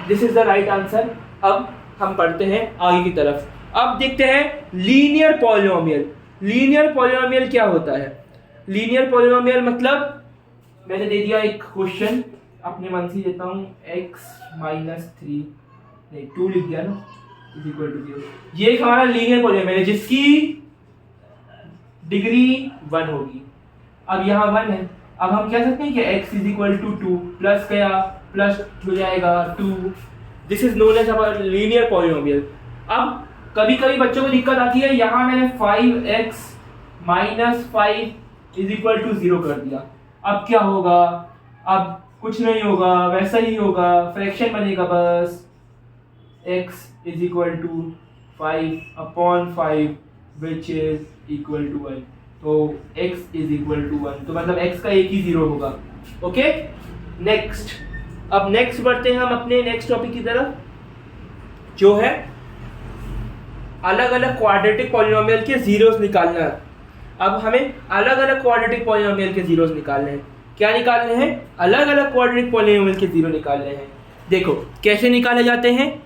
This is the right answer. अब हम पढ़ते हैं आगे की तरफ। अब देखते हैं लीनियर पॉलिनोमियल। लीनियर पॉलिनोमियल क्या होता है? लीनियर पॉलिनोमियल मतलब मैंने दे दिया एक क्वेश्चन, अपने मन से देता हूँ, x-3 नहीं 2 लिख दिया ना, इज इक्वल टू 0। ये एक हमारा लीनियर पॉलिनोमियल है जिसकी डिग्री 1 होगी। अब यहाँ 1 है, अब हम कह सकते हैं कि x = 2 प्लस क्या, प्लस हो जाएगा 2। This is known as our linear polynomial. अब कभी कभी बच्चों को दिक्कत आती है, यहाँ मैंने 5x - 5 = 0 कर दिया। अब क्या होगा? अब कुछ नहीं होगा, वैसा ही होगा, फ्रैक्शन बनेगा बस, x = 5/5 which is equal to 1। तो x = 1, तो मतलब x का एक ही 0 होगा। Okay, next. अब नेक्स्ट बढ़ते हैं हम अपने नेक्स्ट टॉपिक की तरफ, जो है अलग अलग क्वाड्रेटिक पॉलिनोमियल के जीरोस निकालना। अब हमें अलग अलग क्वाड्रेटिक पॉलिनोमियल के जीरोस निकालने हैं। क्या निकालने हैं? अलग अलग क्वाड्रेटिक पॉलिनोमियल के जीरो निकालने हैं। देखो कैसे निकाले जाते हैं।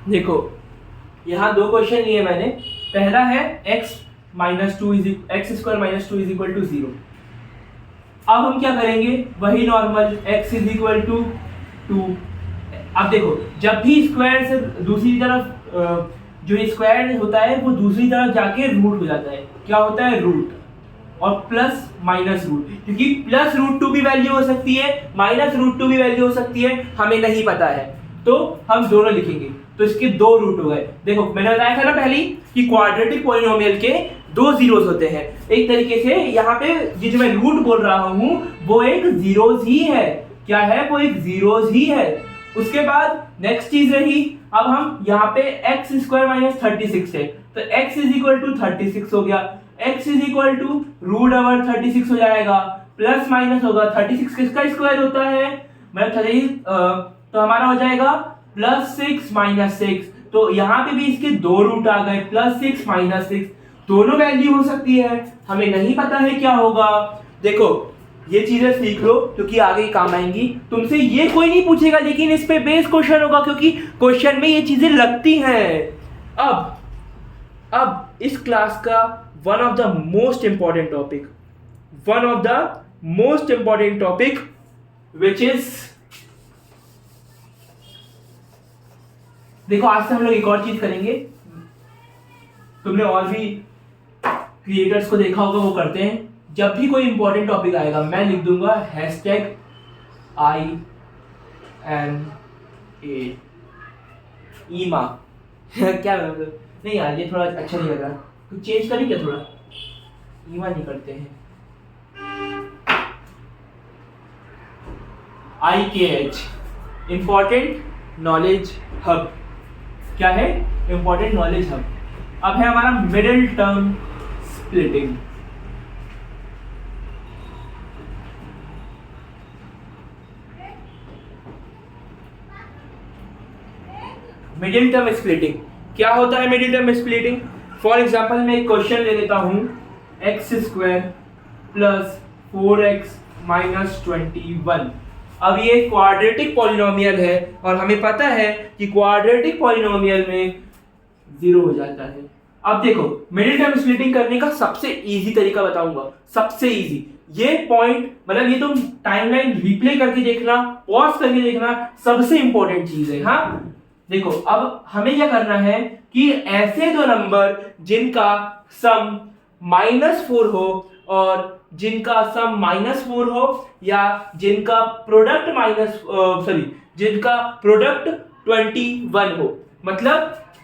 देखो यहाँ दो क्वेश्चन लिए मैंने। पहला है x² - 2 = 0। अब हम क्या करेंगे? वही नॉर्मल, x = 2। अब देखो, जब भी स्क्वायर से दूसरी तरफ जो स्क्वायर होता है वो दूसरी तरफ जाके रूट हो जाता है। क्या होता है? रूट। और प्लस माइनस रूट, क्योंकि +√2 भी वैल्यू हो सकती है, -√2 भी वैल्यू हो सकती है, हमें नहीं पता है, तो हम दोनों लिखेंगे। तो इसके 2 रूट हो गए। देखो मैंने बताया था ना पहले कि क्वाड्रेटिक पॉलिनोमियल के 2 जीरोस होते हैं। एक तरीके से यहाँ पे ये जो मैं रूट बोल रहा हूँ वो एक जीरोस ही है। क्या है? वो एक जीरोस ही है। उसके बाद नेक्स्ट चीज रही, अब हम यहाँ पे x² - 36 है, तो x = 36 हो गया, x = √36 हो जाएगा, प्लस माइनस होगा, 36 किसका स्क्वायर होता है? मतलब तो हमारा हो जाएगा +6 - 6। तो यहाँ पे भी इसके 2 रूट आ गए, +6 - 6, दोनों वैल्यू हो सकती है, हमें नहीं पता है क्या होगा। देखो ये चीजें सीख लो क्योंकि आगे काम आएंगी। तुमसे ये कोई नहीं पूछेगा, लेकिन इस पे बेस क्वेश्चन होगा क्योंकि क्वेश्चन में ये चीजें लगती हैं। अब इस क्लास का one of the most important topic which is, देखो आज से हम लोग एक और चीज करेंगे। तुमने और भी क्रिएटर्स को देखा होगा, वो करते हैं, जब भी कोई इंपॉर्टेंट टॉपिक आएगा मैं लिख दूंगा #IMA ईमा क्या मतलब, नहीं यार ये थोड़ा अच्छा नहीं लग रहा, कुछ चेंज करें क्या? थोड़ा ईमा नहीं करते हैं, IKH इंपॉर्टेंट नॉलेज हब। क्या है? Important knowledge hub. अब है हमारा middle term splitting. Middle term splitting क्या होता है? Middle term splitting, for example मैं एक क्वेश्चन ले लेता हूं, x² + 4x - 21। अब ये क्वाड्रेटिक पॉलिनोमियल है और हमें पता है कि क्वाड्रेटिक पॉलिनोमियल में 0 हो जाता है। अब देखो मिडिल टर्म स्प्लिटिंग करने का सबसे इजी तरीका बताऊंगा, सबसे इजी। ये पॉइंट मतलब ये तुम टाइमलाइन रिप्ले करके देखना, पॉज करके देखना, सबसे इंपॉर्टेंट चीज है। हाँ, देखो अब हमें क्या करना है कि ऐसे दो नंबर जिनका सम -4 हो और जिनका सम -4 हो या जिनका प्रोडक्ट जिनका प्रोडक्ट 21 हो, मतलब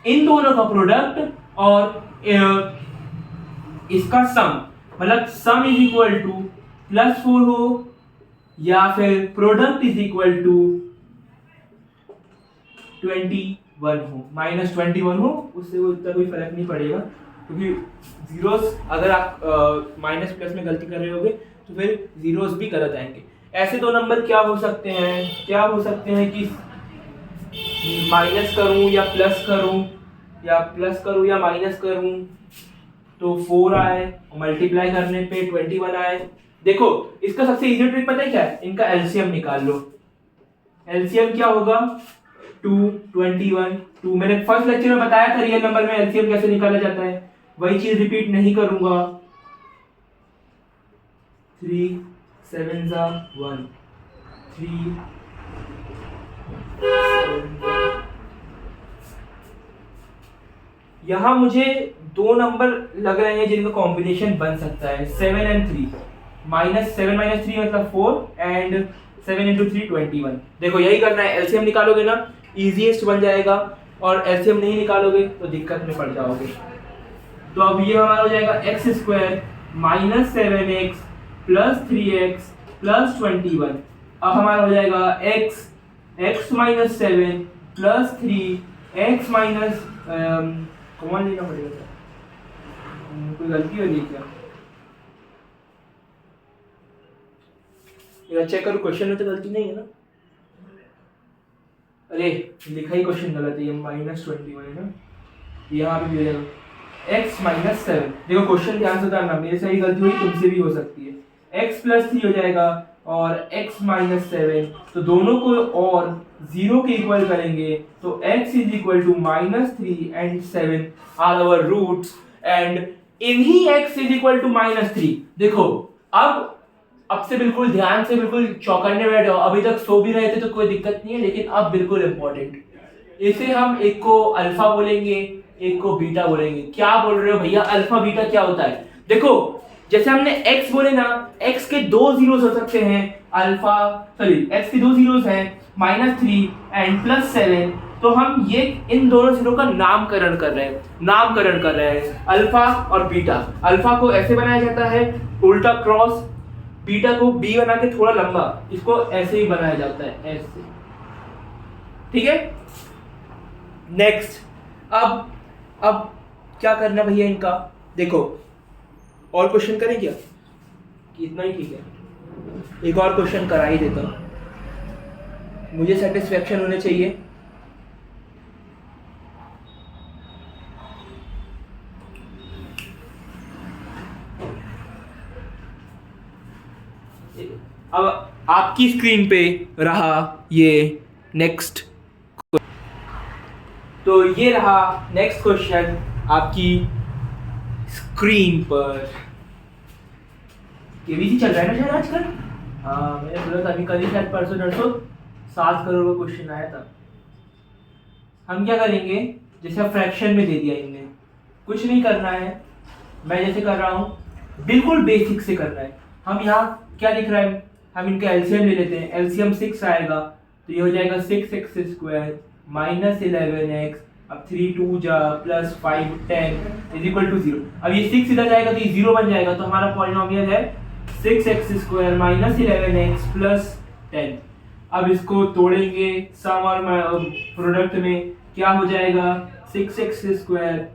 इन दोनों का प्रोडक्ट और इसका सम, मतलब सम इज इक्वल टू +4 हो या फिर प्रोडक्ट इज इक्वल टू 21 हो, -21 हो, उससे उतना कोई फर्क नहीं पड़ेगा क्योंकि जीरोस अगर आप माइनस प्लस में गलती कर रहे होगे तो फिर जीरोस भी गलत आएंगे। ऐसे दो नंबर क्या हो सकते हैं कि माइनस करूं या प्लस करूं या माइनस करूं तो 4 आए और मल्टीप्लाई करने पे 21 आए। देखो इसका सबसे इजी ट्रिक पता है क्या है, इनका एलसीएम निकाल लो। एलसीएम क्या होगा 2 21 2, मैंने फर्स्ट लेक्चर में बताया था रियल नंबर में एलसीएम कैसे निकाला जाता है, वही चीज रिपीट नहीं करूंगा। 3 7 1 3 यहां मुझे दो नंबर लग रहे हैं जिनका कॉम्बिनेशन बन सकता है 7 और 3, -7 - 3 मतलब 4 एंड 7 × 3 21। देखो यही करना है, एलसीएम निकालोगे ना इजीएस्ट बन जाएगा और एलसीएम नहीं निकालोगे तो दिक्कत में पड़ जाओगे। तो अब ये हमारा हो जाएगा x² - 7x + 3x + 21। अब हमारा हो जाएगा x - 7 + 3x कॉमन लेना पड़ेगा सर, कोई गलती हो रही है क्या? ये चेक करो क्वेश्चन में तो गलती नहीं है ना? अरे लिखा ही क्वेश्चन गलत है, ये -21 है ना, यहाँ पे भी हो जाएगा x - 7। देखो क्वेश्चन ध्यान से उतारना, मेरे से ही गलती हुई तुमसे भी हो सकती है। x + 3 हो जाएगा और x - 7, तो दोनों को और 0 के इक्वल करेंगे तो x = -3 and 7 are our roots and इन्हीं x = -3। देखो अब से बिल्कुल ध्यान से बिल्कुल चौकन्ने बैठ जाओ, अभी तक सो भी रहे थे तो कोई दिक्कत नहीं है, लेकिन अब बिल्कुल इंपॉर्टेंट, इसे हम एक को अल्फा बोलेंगे एक को बीटा बोलेंगे। क्या बोल रहे हो भैया, अल्फा बीटा क्या होता है? देखो जैसे हमने x बोले ना, x के दो जीरोस हो सकते हैं, x के दो जीरोस हैं -3 एंड +7, तो हम ये इन दोनों जीरो का नामकरण कर रहे हैं अल्फा और बीटा। अल्फा को ऐसे बनाया जाता है उल्टा क्रॉस, बीटा को बी बना के थोड़ा लंबा, इसको ऐसे ही बनाया जाता है ऐसे, ठीक है। नेक्स्ट अब क्या करना भैया इनका, देखो और क्वेश्चन करें क्या कि इतना ही ठीक है? एक और क्वेश्चन करा ही देता हूं, मुझे सेटिस्फेक्शन होने चाहिए। अब आपकी स्क्रीन पे रहा ये नेक्स्ट, तो ये रहा नेक्स्ट क्वेश्चन आपकी स्क्रीन पर। केबीसी चल रहा है ना शायद आजकल, हाँ मैंने सुना था अभी कल ही शायद परसों 7 करोड़ का क्वेश्चन आया था। हम क्या करेंगे, जैसे फ्रैक्शन में दे दिया इनने, कुछ नहीं करना है, मैं जैसे कर रहा हूँ बिल्कुल बेसिक से करना है। हम यहाँ क्या लिख रहा है, हम इनका एलसीएम ले लेते हैं, एलसीएम 6 आएगा तो ये हो जाएगा 6x² -11x, अब 3 2 जा +5 10 = 0। अब ये 6 इधर जाएगा तो ये 0 बन जाएगा, तो हमारा पॉलिनोमियल है 6x² -11x + 10। अब इसको तोड़ेंगे सम और प्रोडक्ट में, क्या हो जाएगा 6x²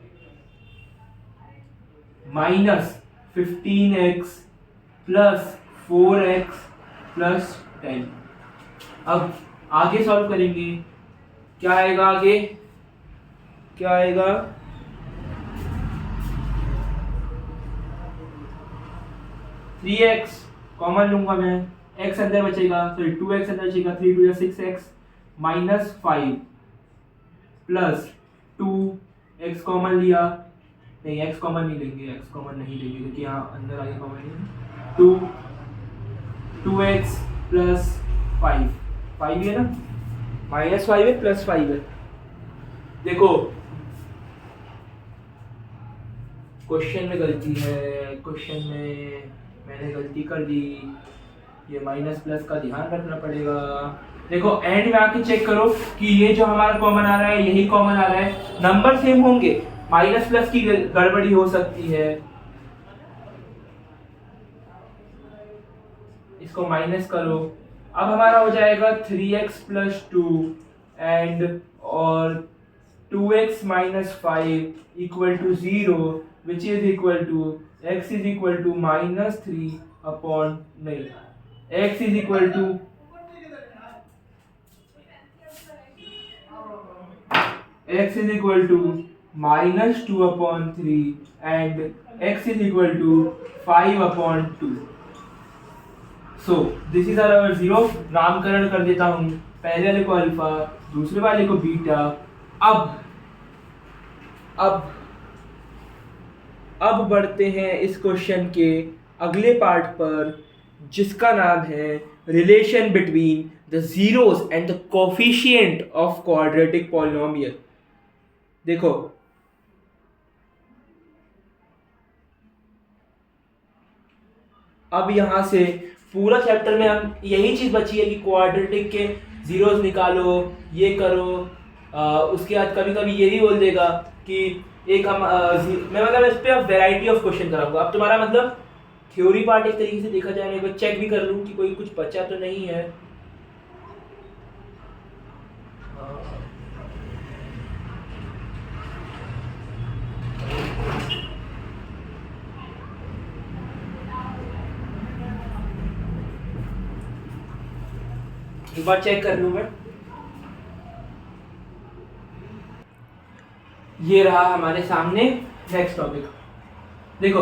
-15x + 4x + 10। अब आगे सॉल्व करेंगे, क्या आएगा आगे, क्या आएगा 3x कॉमन लूंगा मैं, x अंदर बचेगा, सॉरी 2x अंदर बचेगा, 3 2 6x -5 + 2x कॉमन लिया, नहीं x कॉमन नहीं लेंगे, क्योंकि यहाँ अंदर आगे कॉमन नहीं, 2x + 5 है ना, -5 है +5 है, देखो क्वेश्चन में गलती है, क्वेश्चन में मैंने गलती कर दी, ये माइनस प्लस का ध्यान रखना पड़ेगा। देखो एंड में आके चेक करो कि ये जो हमारा कॉमन आ रहा है यही कॉमन आ रहा है, नंबर सेम होंगे, माइनस प्लस की गड़बड़ी हो सकती है। इसको माइनस करो, अब हमारा हो जाएगा 3x + 2 एंड और 2x - 5 = 0 which is equal to x is equal to -3 upon नहीं x is equal to -2 upon 3 and x is equal to 5 upon 2. So this is our zero. नामकरण कर देता हूँ, पहले वाले को अल्फा, दूसरे वाले को बीटा। अब बढ़ते हैं इस क्वेश्चन के अगले पार्ट पर, जिसका नाम है relation between the zeros and the coefficient of quadratic polynomial. देखो अब यहां से पूरा चैप्टर में हम यही चीज बची है कि क्वाड्रेटिक के जीरोस निकालो, ये करो। उसके बाद कभी कभी ये भी बोल देगा कि एक हम मैं मतलब इस पे अब वैरायटी ऑफ क्वेश्चन कराऊंगा। अब तुम्हारा मतलब थ्योरी पार्ट एक तरीके से देखा जाए, मैं एक बार चेक भी कर लूं कि कोई कुछ बचा तो नहीं है। एक बार चेक कर लूं मैं। ये रहा हमारे सामने नेक्स्ट टॉपिक। देखो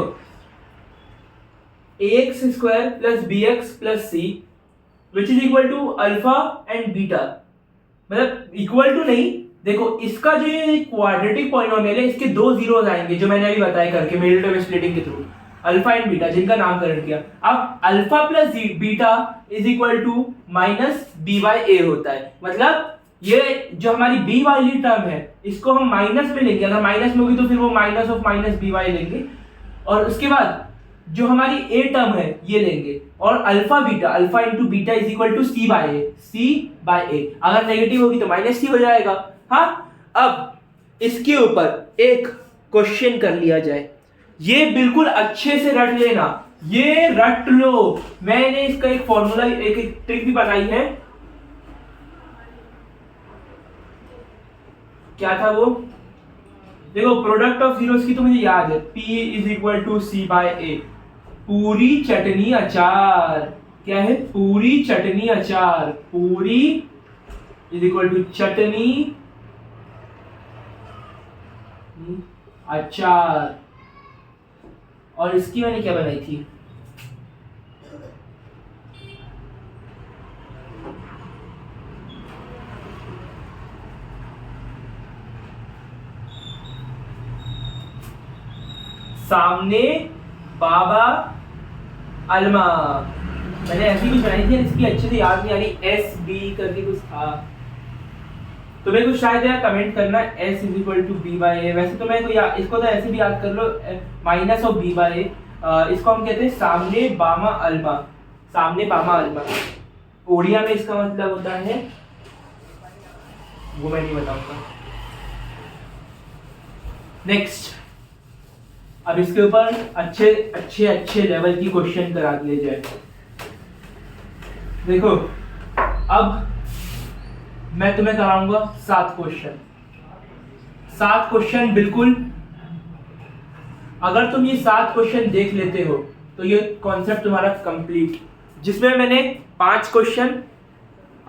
ax² + bx + c which is equal to alpha and beta, मतलब इक्वल टू नहीं, देखो इसका जो ये क्वाड्रेटिक पॉलिनोमियल है इसके दो जीरोस आएंगे जो मैंने अभी बताया करके मिडिल टर्म स्प्लिटिंग के थ्रू, अल्फा एंड बीटा, जिनका नामकरण किया। अब alpha + beta is equal to -b/a होता है, मतलब ये जो हमारी b वाली टर्म है इसको हम माइनस में लेंगे, अगर माइनस में होगी तो फिर वो -(-by) लेंगे, और उसके बाद जो हमारी a टर्म है ये लेंगे, और alpha × beta is equal to c/a, अगर नेगेटिव होगी तो -c हो जाएगा। हाँ, अब इसके ऊपर एक क्वेश्चन कर लिया जाए, ये बिल्कुल अच्छे से रट लेना, ये रट लो। मैंने इसका एक फॉर्मूला, एक ट्रिक भी बताई है। क्या था वो? देखो प्रोडक्ट ऑफ जीरोस की तो मुझे याद है, p = c/a, पूरी चटनी अचार। क्या है? पूरी चटनी अचार, पूरी = चटनी अचार। और इसकी मैंने क्या बनाई थी? सामने बाबा अलमा, मैंने ऐसी कुछ बनाई थी, इसकी अच्छे से याद नहीं आ रही, SB करके कुछ था। तुम्हें कुछ शायद यार कमेंट करना, s = b/a। वैसे तो मैं इसको तो ऐसे भी याद कर लो, -b/a। इसको हम कहते हैं सामने बामा अलमा, सामने बामा अलमा। ओडिया में इसका मतलब होता है, वो मैं नहीं बताऊंगा। नेक्स्ट, अब इसके ऊपर अच्छे लेवल की क्वेश्चन करा दिए जाए। देखो अब मैं तुम्हें कराऊंगा 7 क्वेश्चन, 7 क्वेश्चन बिल्कुल। अगर तुम ये 7 क्वेश्चन देख लेते हो तो ये कॉन्सेप्ट तुम्हारा कंप्लीट, जिसमें मैंने 5 क्वेश्चन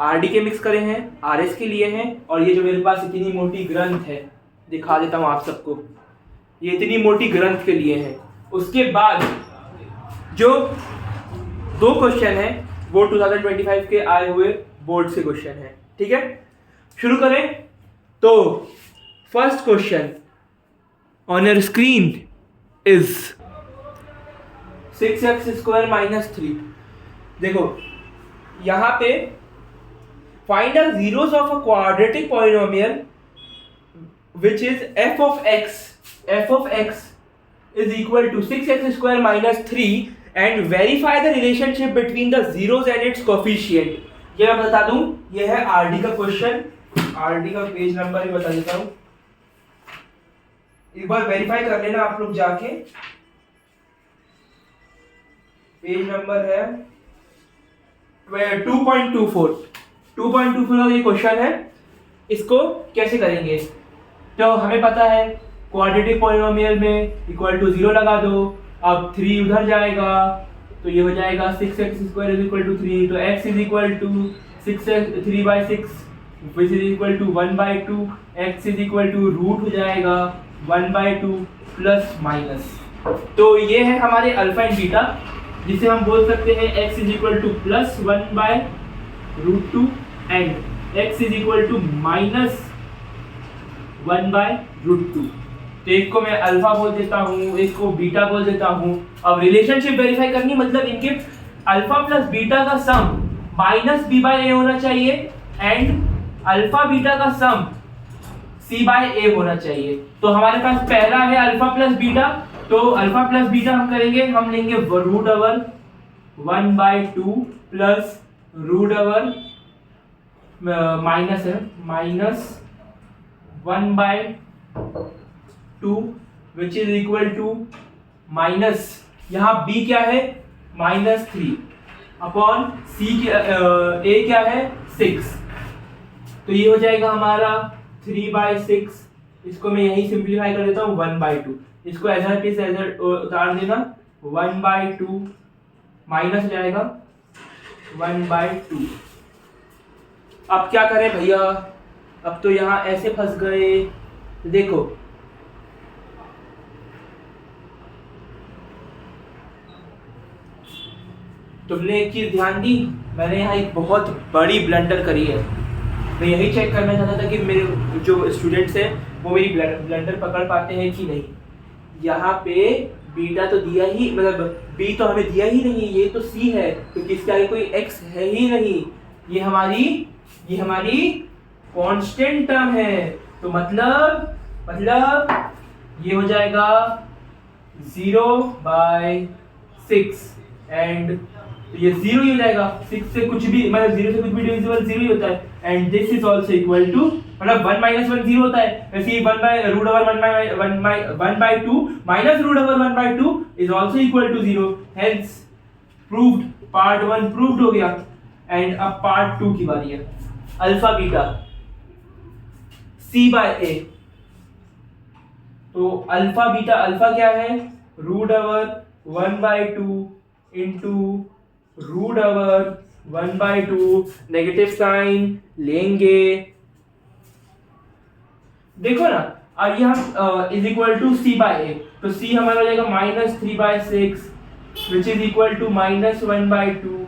आरडी के मिक्स करे हैं, आरएस के लिए हैं, और ये जो मेरे पास इतनी मोटी ग्रंथ है, दिखा देता हूं आप सबको, ये इतनी मोटी ग्रंथ के लिए है। उसके बाद जो 2 क्वेश्चन है वो 2025 के आए हुए बोर्ड से क्वेश्चन है। ठीक है, शुरू करें। तो first question on your screen is 6x² - 3। देखो यहां पे find the zeros of a quadratic polynomial which is f of x is equal to 6x square minus 3 and verify the relationship between the zeros and its coefficient. ये मैं बता दूं, ये है RD का क्वेश्चन, आरडी का page number भी बता देता हूं, एक बार वेरीफाई कर लेना आप लोग जाके। पेज नंबर है 2.24 का ये क्वेश्चन है। इसको कैसे करेंगे, तो हमें पता है क्वाड्रेटिक पॉलिनोमियल में इक्वल टू 0 लगा दो। अब 3 उधर जाएगा तो ये हो जाएगा 6x square is equal to 3, तो x is equal to 3/6 which is equal to 1/2, x is equal to root हो जाएगा 1/2 प्लस माइनस। तो ये है हमारे अल्फा एंड बीटा, जिसे हम बोल सकते हैं x is equal to plus 1/√2 and x is equal to minus 1/√2। तो एक को मैं अल्फा बोल देता हूँ, एक को बीटा बोल देता हूँ। अब रिलेशनशिप वेरीफाई करनी, मतलब इनके अल्फा प्लस बीटा का सम माइनस b/a होना चाहिए एंड अल्फा बीटा का सम c/a होना चाहिए। तो हमारे पास पहला है अल्फा प्लस बीटा, तो अल्फा प्लस बीटा हम करेंगे, हम लेंगे √1/2 प्लस माइनस है minus 1/2 which is equal to minus, यहाँ b क्या है -3 अपॉन c a क्या है 6, तो ये हो जाएगा हमारा 3/6। इसको मैं यही सिंप्लीफाई कर देता हूँ 1/2, इसको ऐसा पीस ऐसा उतार देना 1/2 माइनस हो जाएगा 1/2। अब क्या करें भैया, अब तो यहाँ ऐसे फंस गए। देखो तुमने एक चीज ध्यान दी, मैंने यहाँ एक बहुत बड़ी ब्लंडर करी है। मैं यही चेक करना चाहता था कि मेरे जो स्टूडेंट्स हैं वो मेरी ब्लंडर पकड़ पाते हैं कि नहीं। यहाँ पे बीटा तो दिया ही, मतलब बी तो हमें दिया ही नहीं, ये तो सी है, क्योंकि इसके आगे कोई एक्स है ही नहीं। ये हमारी कांस्टेंट टर्म है, तो मतलब ये हो जाएगा 0/6 एंड ये 0 ही हो जाएगा। 6 से कुछ भी, मतलब 0 से कुछ भी डिविजिबल 0 ही होता है and this is also equal to, मतलब 1 - 1 0 होता है, वैसे ही 1/√1/2 minus √1/2 is also equal to 0। Hence proved, part 1 proved हो गया। एंड अब पार्ट 2 की बारी है, अल्फा बीटा c/a। तो अल्फा बीटा, अल्फा क्या है √1/2 इंटू √1/2, नेगेटिव साइन लेंगे, देखो ना। और ये हम इज इक्वल टू c/a, तो c हमारा हो जाएगा -3/6 विच इज इक्वल टू -1/2।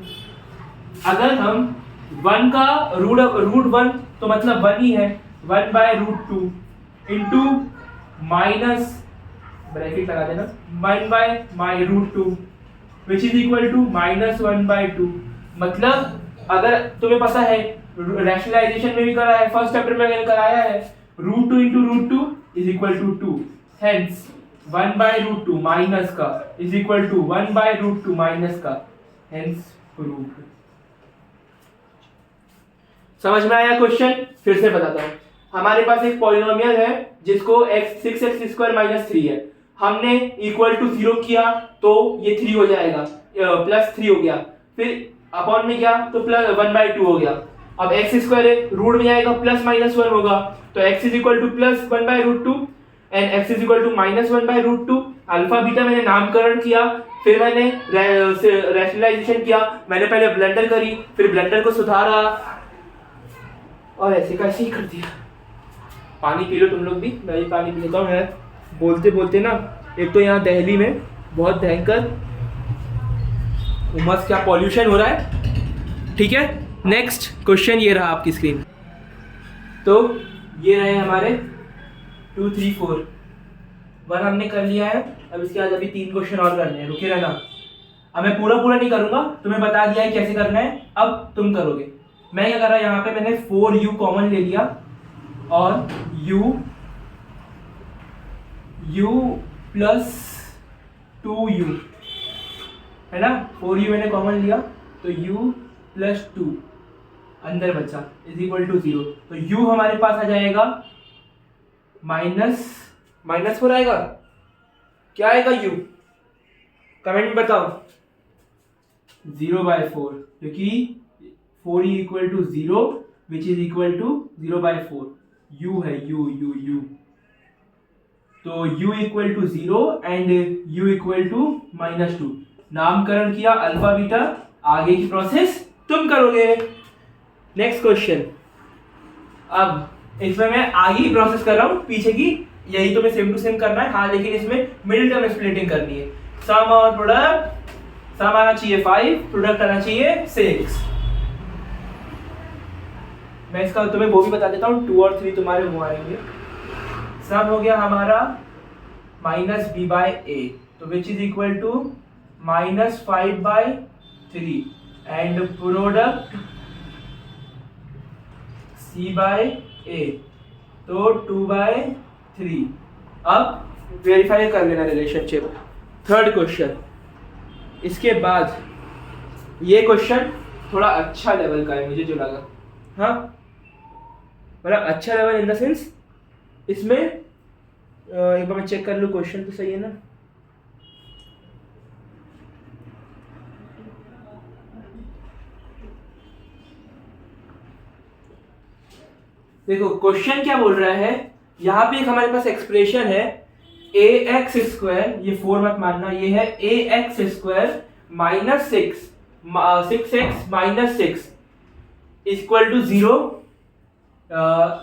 अगर हम 1 का √1 तो मतलब 1 ही है, 1/√2 इंटू माइनस ब्रैकेट लगा देना 1/√2 विच इज इक्वल टू -1/2। मतलब अगर तुम्हें पता है, रैशनलाइजेशन में भी कराया है, फर्स्ट चैप्टर में कराया है, √2 into √2 is equal to 2। Hence 1/√2 minus का इज इक्वल टू 1/√2 माइनस का, हेंस प्रूव्ड। समझ में आया क्वेश्चन? फिर से बताता हूं। हमारे पास एक पॉलिनोमियल है जिसको 6x स्क्वायर माइनस 3 है, हमने इक्वल टू 0 किया तो ये 3 हो जाएगा, +3 हो गया, फिर अपॉन में क्या तो प्लस 1/2 हो गया। अब x स्क्वायर है, रूट में जाएगा +-1 होगा, तो x is equal to +1/√2 and x is equal to -1/√2। Alpha beta मैंने नामकरण किया, फिर मैंने रैशनलाइजेशन किया, मैंने पहले ब्लंडर करी, फिर ब्लंडर को सुधारा और ऐसे कैसे ही कर दिया। पानी पी लो तुम लोग भी, मैं भी पानी पी लेता हूँ यार। बोलते बोलते ना, एक तो यहाँ दिल्ली में बहुत भयंकर उमस, क्या पॉल्यूशन हो रहा है। ठीक है, नेक्स्ट क्वेश्चन ये रहा आपकी स्क्रीन। तो ये रहे हमारे 2, 3, 4 1 हमने कर लिया है। अब इसके बाद अभी 3 क्वेश्चन और करने हैं, रुके रहना। अब मैं पूरा नहीं करूंगा, तुम्हें बता दिया है कैसे करना है, अब तुम करोगे। मैं क्या कर रहा, यहाँ पे मैंने 4u कॉमन ले लिया और u u प्लस 2u है ना, 4u मैंने कॉमन लिया तो u प्लस 2 अंदर बचा इज इक्वल टू 0। तो u हमारे पास आ जाएगा -4 आएगा। क्या आएगा u, कमेंट में बताओ। 0/4, क्योंकि 4 equal to 0 which is equal to 0/4। u है u। तो u equal to 0 and u equal to -2। नामकरण किया अल्फा बीटा, आगे की प्रोसेस तुम करोगे। Next question. अब इसमें मैं आगे की प्रोसेस कर रहा हूं, पीछे की यही तो मैं सेम टू सेम करना है। हाँ, लेकिन इसमें मिडिल टर्म स्प्लिटिंग करनी है। सम और प्रोडक्ट, सम आना चाहिए 5, प्रोडक्ट आना चाहिए 6। मैं इसका तुम्हें वो भी बता देता हूँ, 2 और 3 तुम्हारे वो आएंगे। सम हो गया हमारा -b/a, तो which is equal to -5/3 and product c/a, तो 2/3। अब वेरीफाई कर लेना रिलेशनशिप। Third question. इसके बाद ये क्वेश्चन थोड़ा अच्छा लेवल का है मुझे जो लगा। हाँ, मतलब अच्छा लेवल इन द सेंस, इसमें एक बार मैं चेक कर लूँ क्वेश्चन तो सही है ना। देखो क्वेश्चन क्या बोल रहा है, यहाँ पे एक हमारे पास एक्सप्रेशन है ax², ये 4 मत मानना, ये है ax² - 6x -6 इक्वल टू 0।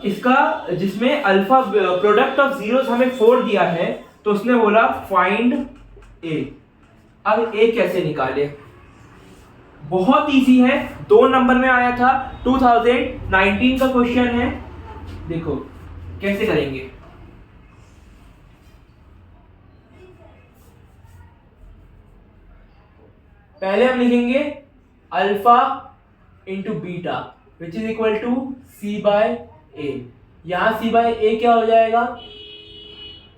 इसका जिसमें अल्फा प्रोडक्ट ऑफ जीरोस हमें 4 दिया है, तो उसने बोला फाइंड a। अब a कैसे निकाले, बहुत इजी है, 2 नंबर में आया था, 2019 का क्वेश्चन है। देखो कैसे करेंगे। पहले हम लिखेंगे alpha into beta which is equal to c/a। यहां c/a क्या हो जाएगा,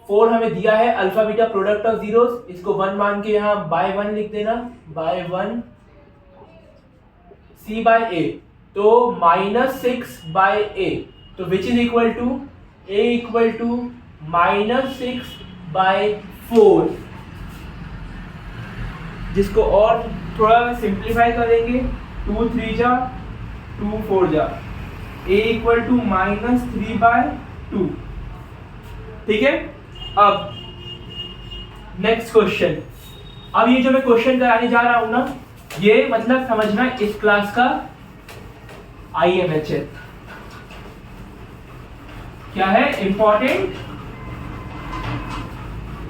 4 हमें दिया है, alpha beta product of zeros, इसको 1 मान के यहां बाय 1 लिख देना, बाय 1 c/a, तो -6/a, तो which is equal to a equal to -6/4। जिसको और थोड़ा सिंप्लीफाई करेंगे, 2 3 जा 2 4 जा, a इक्वल टू -3/2। ठीक है। अब नेक्स्ट क्वेश्चन। अब ये जो मैं क्वेश्चन कराने जा रहा हूं ना, ये मतलब समझना इस क्लास का IMH है। क्या है इंपॉर्टेंट,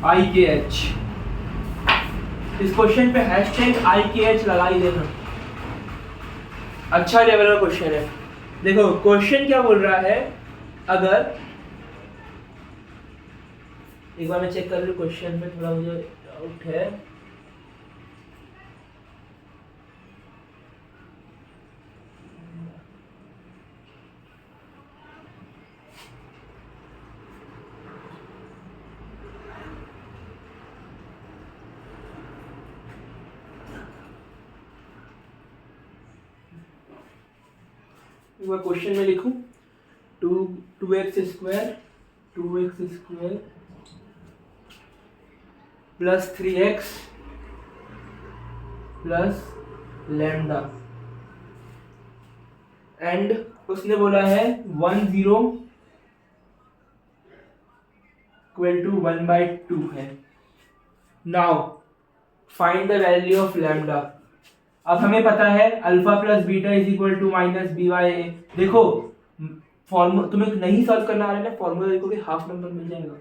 IKH। इस क्वेश्चन पे #IKH लगा ही देना, अच्छा लेवल का क्वेश्चन है। देखो क्वेश्चन क्या बोल रहा है, अगर एक बार मैं चेक कर लूं, क्वेश्चन में थोड़ा मुझे डाउट है। मैं क्वेश्चन में लिखूं 2x² plus 3x plus lambda, and उसने बोला है 1 0 इक्वल टू 1/2 है। Now find the value of lambda. अब हमें पता है alpha plus beta is equal to -b/a। देखो फॉर्मूला तुम्हें नहीं सॉल्व करना आ रहा है ना, फॉर्मूला देखोगे हाफ नंबर मिल जाएगा।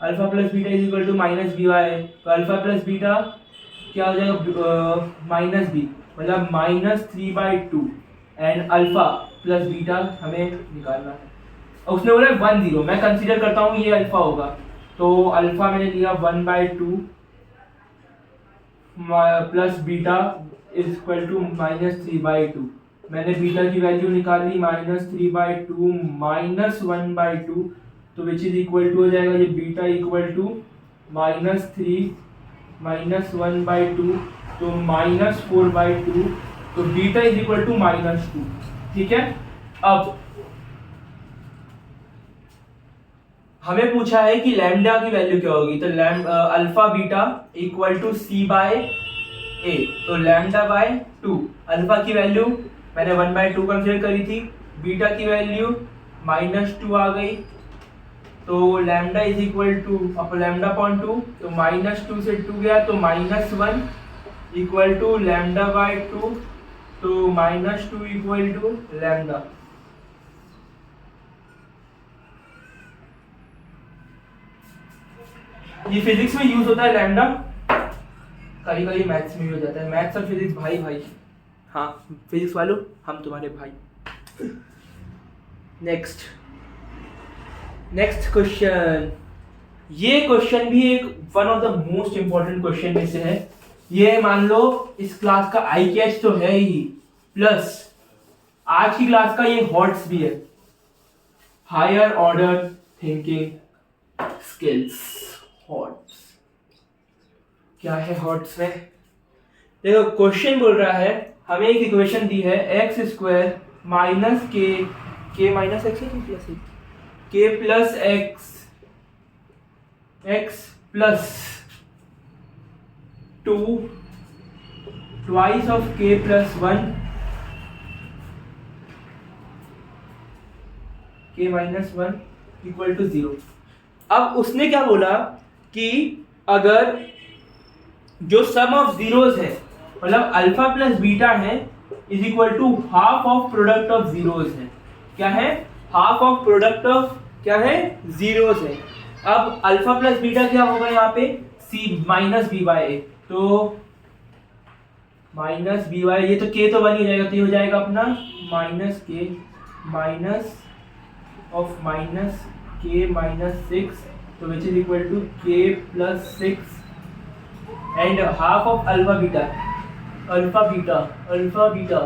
Alpha plus beta is equal to -b/a, तो अल्फा प्लस बीटा क्या हो जाएगा, -b, मतलब -3/2 एंड अल्फा प्लस बीटा हमें निकालना है। उसने बोला 1 0, मैं कंसीडर करता हूँ ये अल्फा होगा, तो अल्फा मैंने लिया 1/2 plus beta is equal to -3/2। मैंने बीटा की वैल्यू निकाल ली, -3/2 -1/2 तो विच इज इक्वल टू हो जाएगा ये बीटा इक्वल टू -3 -1/2, तो -4/2, तो बीटा इज इक्वल टू -2। ठीक है, अब हमें पूछा है कि लैम्डा की वैल्यू क्या होगी, तो alpha beta equal to c by a, तो लैम्डा बाय 2। अल्फा की वैल्यू मैंने 1/2 कंसिडर करी थी, बीटा की वैल्यू -2 आ गई, तो lambda is equal to lambda upon 2, तो -2 से 2 गया तो -1 इक्वल टू लैम्डा बाय 2, तो -2 इक्वल टू लैम्डा। ये फिजिक्स में यूज होता है लैम्डा, कभी कभी मैथ्स में भी हो जाता है। मैथ्स और फिजिक्स भाई भाई, हाँ फिजिक्स वालों हम तुम्हारे भाई। नेक्स्ट क्वेश्चन, ये क्वेश्चन भी एक one of the most important question में से है। ये मान लो इस क्लास का आई कैच तो है ही, प्लस आज की क्लास का ये हॉट्स भी है, higher order thinking skills. HOTS क्या है हॉट्स में? देखो क्वेश्चन बोल रहा है, हमें एक इक्वेशन दी है x² minus k minus x plus k plus x plus 2 twice of k plus 1 k minus 1 equal to 0। अब उसने क्या बोला कि अगर जो सम ऑफ जीरोस है, मतलब अल्फा प्लस बीटा है, is equal to half of product of zeros है। क्या है? हाफ ऑफ प्रोडक्ट ऑफ क्या है? जीरोस है। अब अल्फा प्लस बीटा क्या होगा यहाँ पे? सी माइनस बी बाय ए, तो माइनस बी बाय, ये तो के तो बन ही जाएगा, तो ये हो जाएगा अपना minus k minus of minus k minus 6, तो विच इज इक्वल टू के plus 6 and half of alpha beta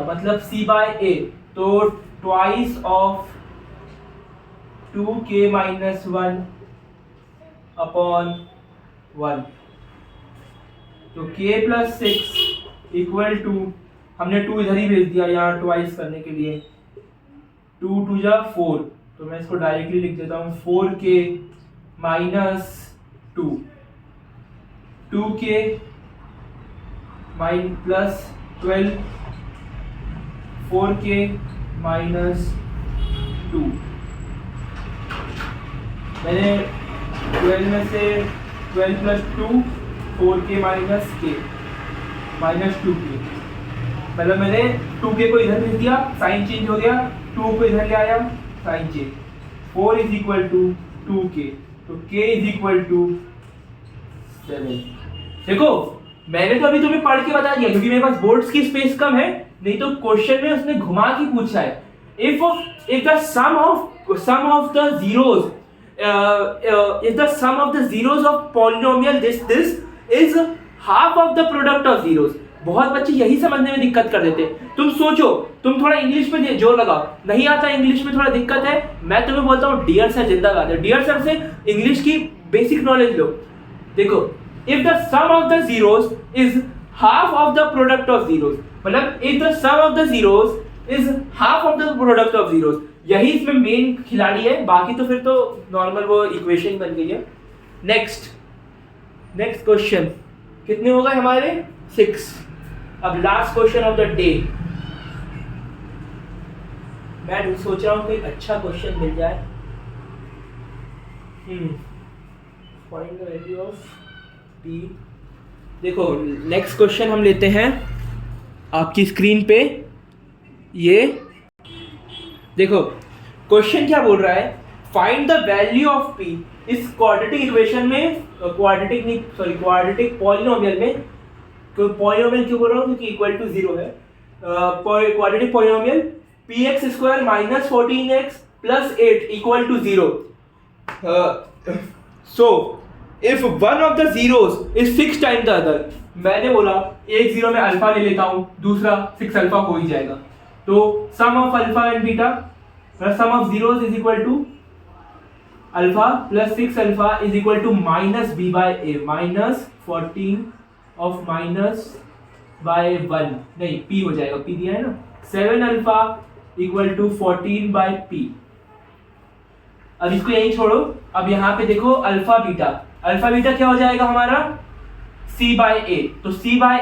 मतलब c बाय ए, तो twice of 2k minus 1 upon 1, तो k प्लस 6 इक्वल टू, हमने 2 इधर ही भेज दिया यहाँ ट्वाइस करने के लिए, 2 2 जा 4, तो मैं इसको डायरेक्टली लिख देता हूँ 4k minus 2, 2k plus 12, 4k minus 2। मैंने 12 में से 12 plus 2 4k minus k minus 2k, मतलब मैंने 2k को इधर भेज दिया, साइन चेंज हो गया, 2 को इधर ले आया, sign change, 4 is equal to 2k, तो k इज इक्वल टू 7। देखो मैंने तो अभी तुम्हें पढ़ के बता दिया, क्योंकि मेरे पास बोर्ड्स की स्पेस कम है, नहीं तो क्वेश्चन में उसने घुमा के पूछा है। if the sum of the zeros if the sum of the zeros of polynomial this is half of the product of zeros, बहुत बच्चे यही समझने में दिक्कत कर देते हैं। तुम सोचो, तुम थोड़ा इंग्लिश में जोर लगाओ, नहीं आता इंग्लिश में थोड़ा दिक्कत है, मैं तुम्हें बोलता हूँ डियर सर जिंदाबाद है, डियर सर से इंग्लिश की बेसिक नॉलेज लो। देखो if the sum of the zeros is half of the product of zeros, मतलब if the sum of the zeros is half of the product of zeros, यही इसमें main खिलाड़ी है, बाकी तो फिर तो नॉर्मल वो इक्वेशन बन गई है। नेक्स्ट क्वेश्चन कितने हो गए हमारे? 6। अब last question of the day, मैं सोच रहा हूँ कोई अच्छा क्वेश्चन मिल जाए। Find the value of p। देखो नेक्स्ट क्वेश्चन हम लेते हैं आपकी स्क्रीन पे, ये देखो क्वेश्चन क्या बोल रहा है, find the value of p। इस क्वाड्रेटिक इक्वेशन में, क्वाड्रेटिक पॉलिनोमियल में, तो पॉलिनोमियल क्यों बोल रहा हूँ? क्योंकि इक्वल टू 0 है। Quadratic polynomial px² minus 14x plus 8 equal to 0। So if one of the zeros is 6 time the other, मैंने बोला एक जीरो में अल्फा ले लेता हूँ, दूसरा 6 अल्फा हो ही जाएगा, तो sum of alpha and beta sum of zeros is equal to alpha plus 6 alpha is equal to minus b by a, minus 14 of minus by 1, नहीं पी हो जाएगा, पी दिया है ना, 7 alpha equal to 14 by p. अब इसको यही छोड़ो, अब यहाँ पे देखो अल्फा बीटा क्या हो जाएगा हमारा, सी बाय ए, तो सी बाय